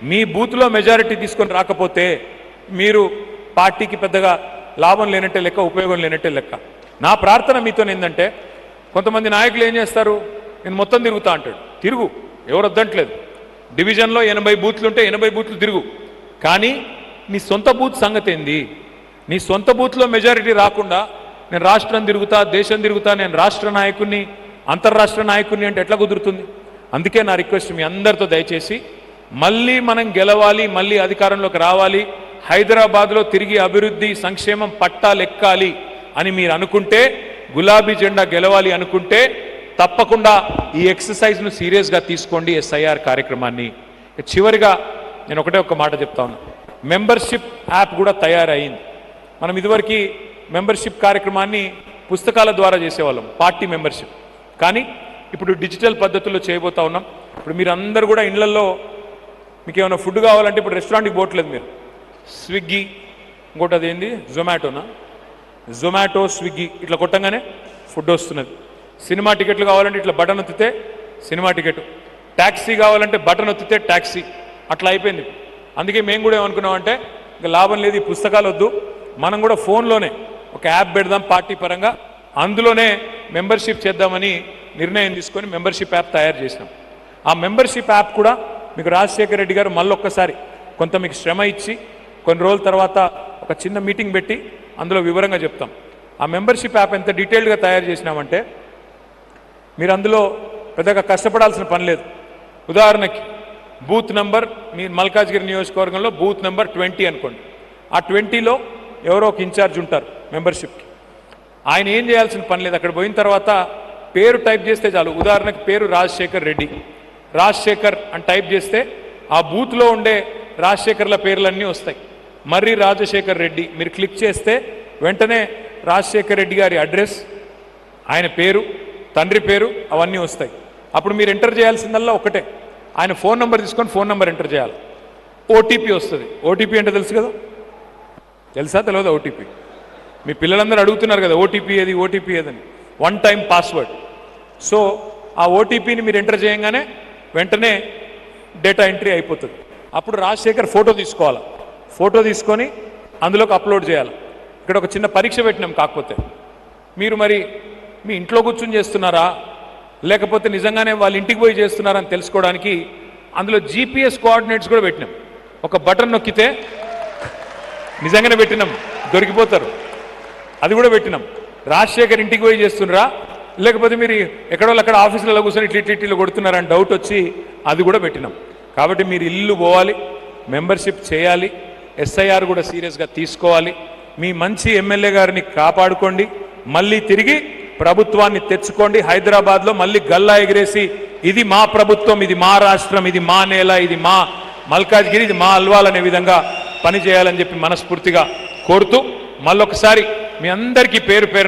మీ బూత్లో మెజారిటీ తీసుకొని రాకపోతే మీరు పార్టీకి పెద్దగా లాభం లేనట్టే లెక్క, ఉపయోగం లేనట్టే లెక్క. నా ప్రార్థన మీతో ఏంటంటే, కొంతమంది నాయకులు ఏం చేస్తారు, నేను మొత్తం తిరుగుతా అంటాడు. తిరుగు, ఎవరు వద్దంటలేదు. డివిజన్లో 80 బూత్లు ఉంటే 80 బూత్లు తిరుగు. కానీ నీ సొంత బూత్ సంగతి ఏంది? నీ సొంత బూత్లో మెజారిటీ రాకుండా నేను రాష్ట్రం తిరుగుతా, దేశం తిరుగుతా, నేను రాష్ట్ర నాయకుడిని, అంతర్రాష్ట్ర నాయకుడిని అంటే ఎట్లా కుదురుతుంది? అందుకే నా రిక్వెస్ట్ మీ అందరితో, దయచేసి మళ్ళీ మనం గెలవాలి, మళ్ళీ అధికారంలోకి రావాలి, హైదరాబాద్లో తిరిగి అభివృద్ధి, సంక్షేమం పట్టాలెక్కాలి అని మీరు అనుకుంటే, గులాబీ జెండా గెలవాలి అనుకుంటే తప్పకుండా ఈ ఎక్సర్సైజ్ను సీరియస్గా తీసుకోండి, ఎస్ఐఆర్ కార్యక్రమాన్ని. చివరిగా నేను ఒక మాట చెప్తా ఉన్నా. మెంబర్షిప్ యాప్ కూడా తయారైంది. మనం ఇదివరకు మెంబర్షిప్ కార్యక్రమాన్ని పుస్తకాల ద్వారా చేసేవాళ్ళం, పార్టీ మెంబర్షిప్. కానీ ఇప్పుడు డిజిటల్ పద్ధతుల్లో చేయబోతా ఉన్నాం. ఇప్పుడు మీరు అందరూ కూడా ఇళ్లలో మీకు ఏమైనా ఫుడ్ కావాలంటే ఇప్పుడు రెస్టారెంట్కి పోవట్లేదు, మీరు స్విగ్గీ, ఇంకోటి అదేంది జొమాటో, స్విగ్గీ ఇట్లా కొట్టంగానే ఫుడ్ వస్తున్నది. సినిమా టికెట్లు కావాలంటే ఇట్లా బటన్ ఒత్తితే సినిమా టికెట్, ట్యాక్సీ కావాలంటే బటన్ ఒత్తితే ట్యాక్సీ, అట్లా అయిపోయింది. అందుకే మేము కూడా ఏమనుకున్నామంటే, ఇంకా లాభం లేదు, ఈ పుస్తకాలు వద్దు, మనం కూడా ఫోన్లోనే ఒక యాప్ పెడదాం పార్టీ పరంగా, అందులోనే మెంబర్షిప్ చేద్దామని నిర్ణయం తీసుకొని మెంబర్షిప్ యాప్ తయారు చేసినాం. ఆ మెంబర్షిప్ యాప్ కూడా మీకు రాజశేఖర రెడ్డి గారు మళ్ళొక్కసారి కొంత మీకు శ్రమ ఇచ్చి కొన్ని రోజుల తర్వాత ఒక చిన్న మీటింగ్ పెట్టి అందులో వివరంగా చెప్తాం. ఆ మెంబర్షిప్ యాప్ ఎంత డీటెయిల్డ్గా తయారు చేసినామంటే మీరు అందులో పెద్దగా కష్టపడాల్సిన పని లేదు. ఉదాహరణకి బూత్ నెంబర్ మీ మల్కాజ్గిరి నియోజకవర్గంలో బూత్ నెంబర్ 20 అనుకోండి. ఆ 20లో ఎవరో ఒక ఇన్ఛార్జ్ ఉంటారు మెంబర్షిప్కి. ఆయన ఏం చేయాల్సిన పని లేదు. అక్కడ పోయిన తర్వాత పేరు టైప్ చేస్తే చాలు. ఉదాహరణకి పేరు రాజశేఖర్ రెడ్డి, రాజశేఖర్ అని టైప్ చేస్తే ఆ బూత్లో ఉండే రాజశేఖర్ల పేర్లన్నీ వస్తాయి. మర్రి రాజశేఖర్ రెడ్డి మీరు క్లిక్ చేస్తే వెంటనే రాజశేఖర్ రెడ్డి గారి అడ్రస్, ఆయన పేరు, తండ్రి పేరు అవన్నీ వస్తాయి. అప్పుడు మీరు ఎంటర్ చేయాల్సిందల్లా ఒకటే, ఆయన ఫోన్ నెంబర్ తీసుకొని ఫోన్ నెంబర్ ఎంటర్ చేయాలి. ఓటీపీ వస్తుంది. ఓటీపీ అంటే తెలుసు కదా, తెలుసా తెలియదా? ఓటీపీ మీ పిల్లలందరూ అడుగుతున్నారు కదా, ఓటీపీ ఏది ఓటీపీ ఏదని. 1 టైం పాస్వర్డ్. సో ఆ ఓటీపీని మీరు ఎంటర్ చేయగానే వెంటనే డేటా ఎంట్రీ అయిపోతుంది. అప్పుడు రాజశేఖర్ ఫోటో తీసుకోవాలి. ఫోటో తీసుకొని అందులోకి అప్లోడ్ చేయాలి. ఇక్కడ ఒక చిన్న పరీక్ష పెట్టినాం. కాకపోతే మీరు మరి మీ ఇంట్లో కూర్చొని చేస్తున్నారా లేకపోతే నిజంగానే వాళ్ళ ఇంటికి పోయి చేస్తున్నారా అని తెలుసుకోవడానికి అందులో జీపీఎస్ కోఆర్డినేట్స్ కూడా పెట్టినాం. ఒక బటన్ నొక్కితే నిజంగానే పెట్టినాం, దొరికిపోతారు. అది కూడా పెట్టినాం. రాజశేఖర్ ఇంటికి పోయి చేస్తున్నారా లేకపోతే మీరు ఎక్కడో అక్కడ ఆఫీసులలో కూర్చొని ఇట్లా కొడుతున్నారని డౌట్ వచ్చి అది కూడా పెట్టినాం. కాబట్టి మీరు ఇల్లు పోవాలి, మెంబర్షిప్ చేయాలి, ఎస్ఐఆర్ కూడా సీరియస్గా తీసుకోవాలి. మీ మంచి ఎమ్మెల్యే గారిని కాపాడుకోండి, మళ్ళీ తిరిగి ప్రభుత్వాన్ని తెచ్చుకోండి. హైదరాబాద్లో మళ్ళీ గల్లా ఎగిరేసి ఇది మా ప్రభుత్వం, ఇది మా రాష్ట్రం, ఇది మా నేల, ఇది మా మల్కాజ్గిరి, ఇది మా అల్వాల్ అనే విధంగా పని చేయాలని చెప్పి మనస్ఫూర్తిగా కోరుతూ మళ్ళొకసారి మీ అందరికీ పేరు పేరు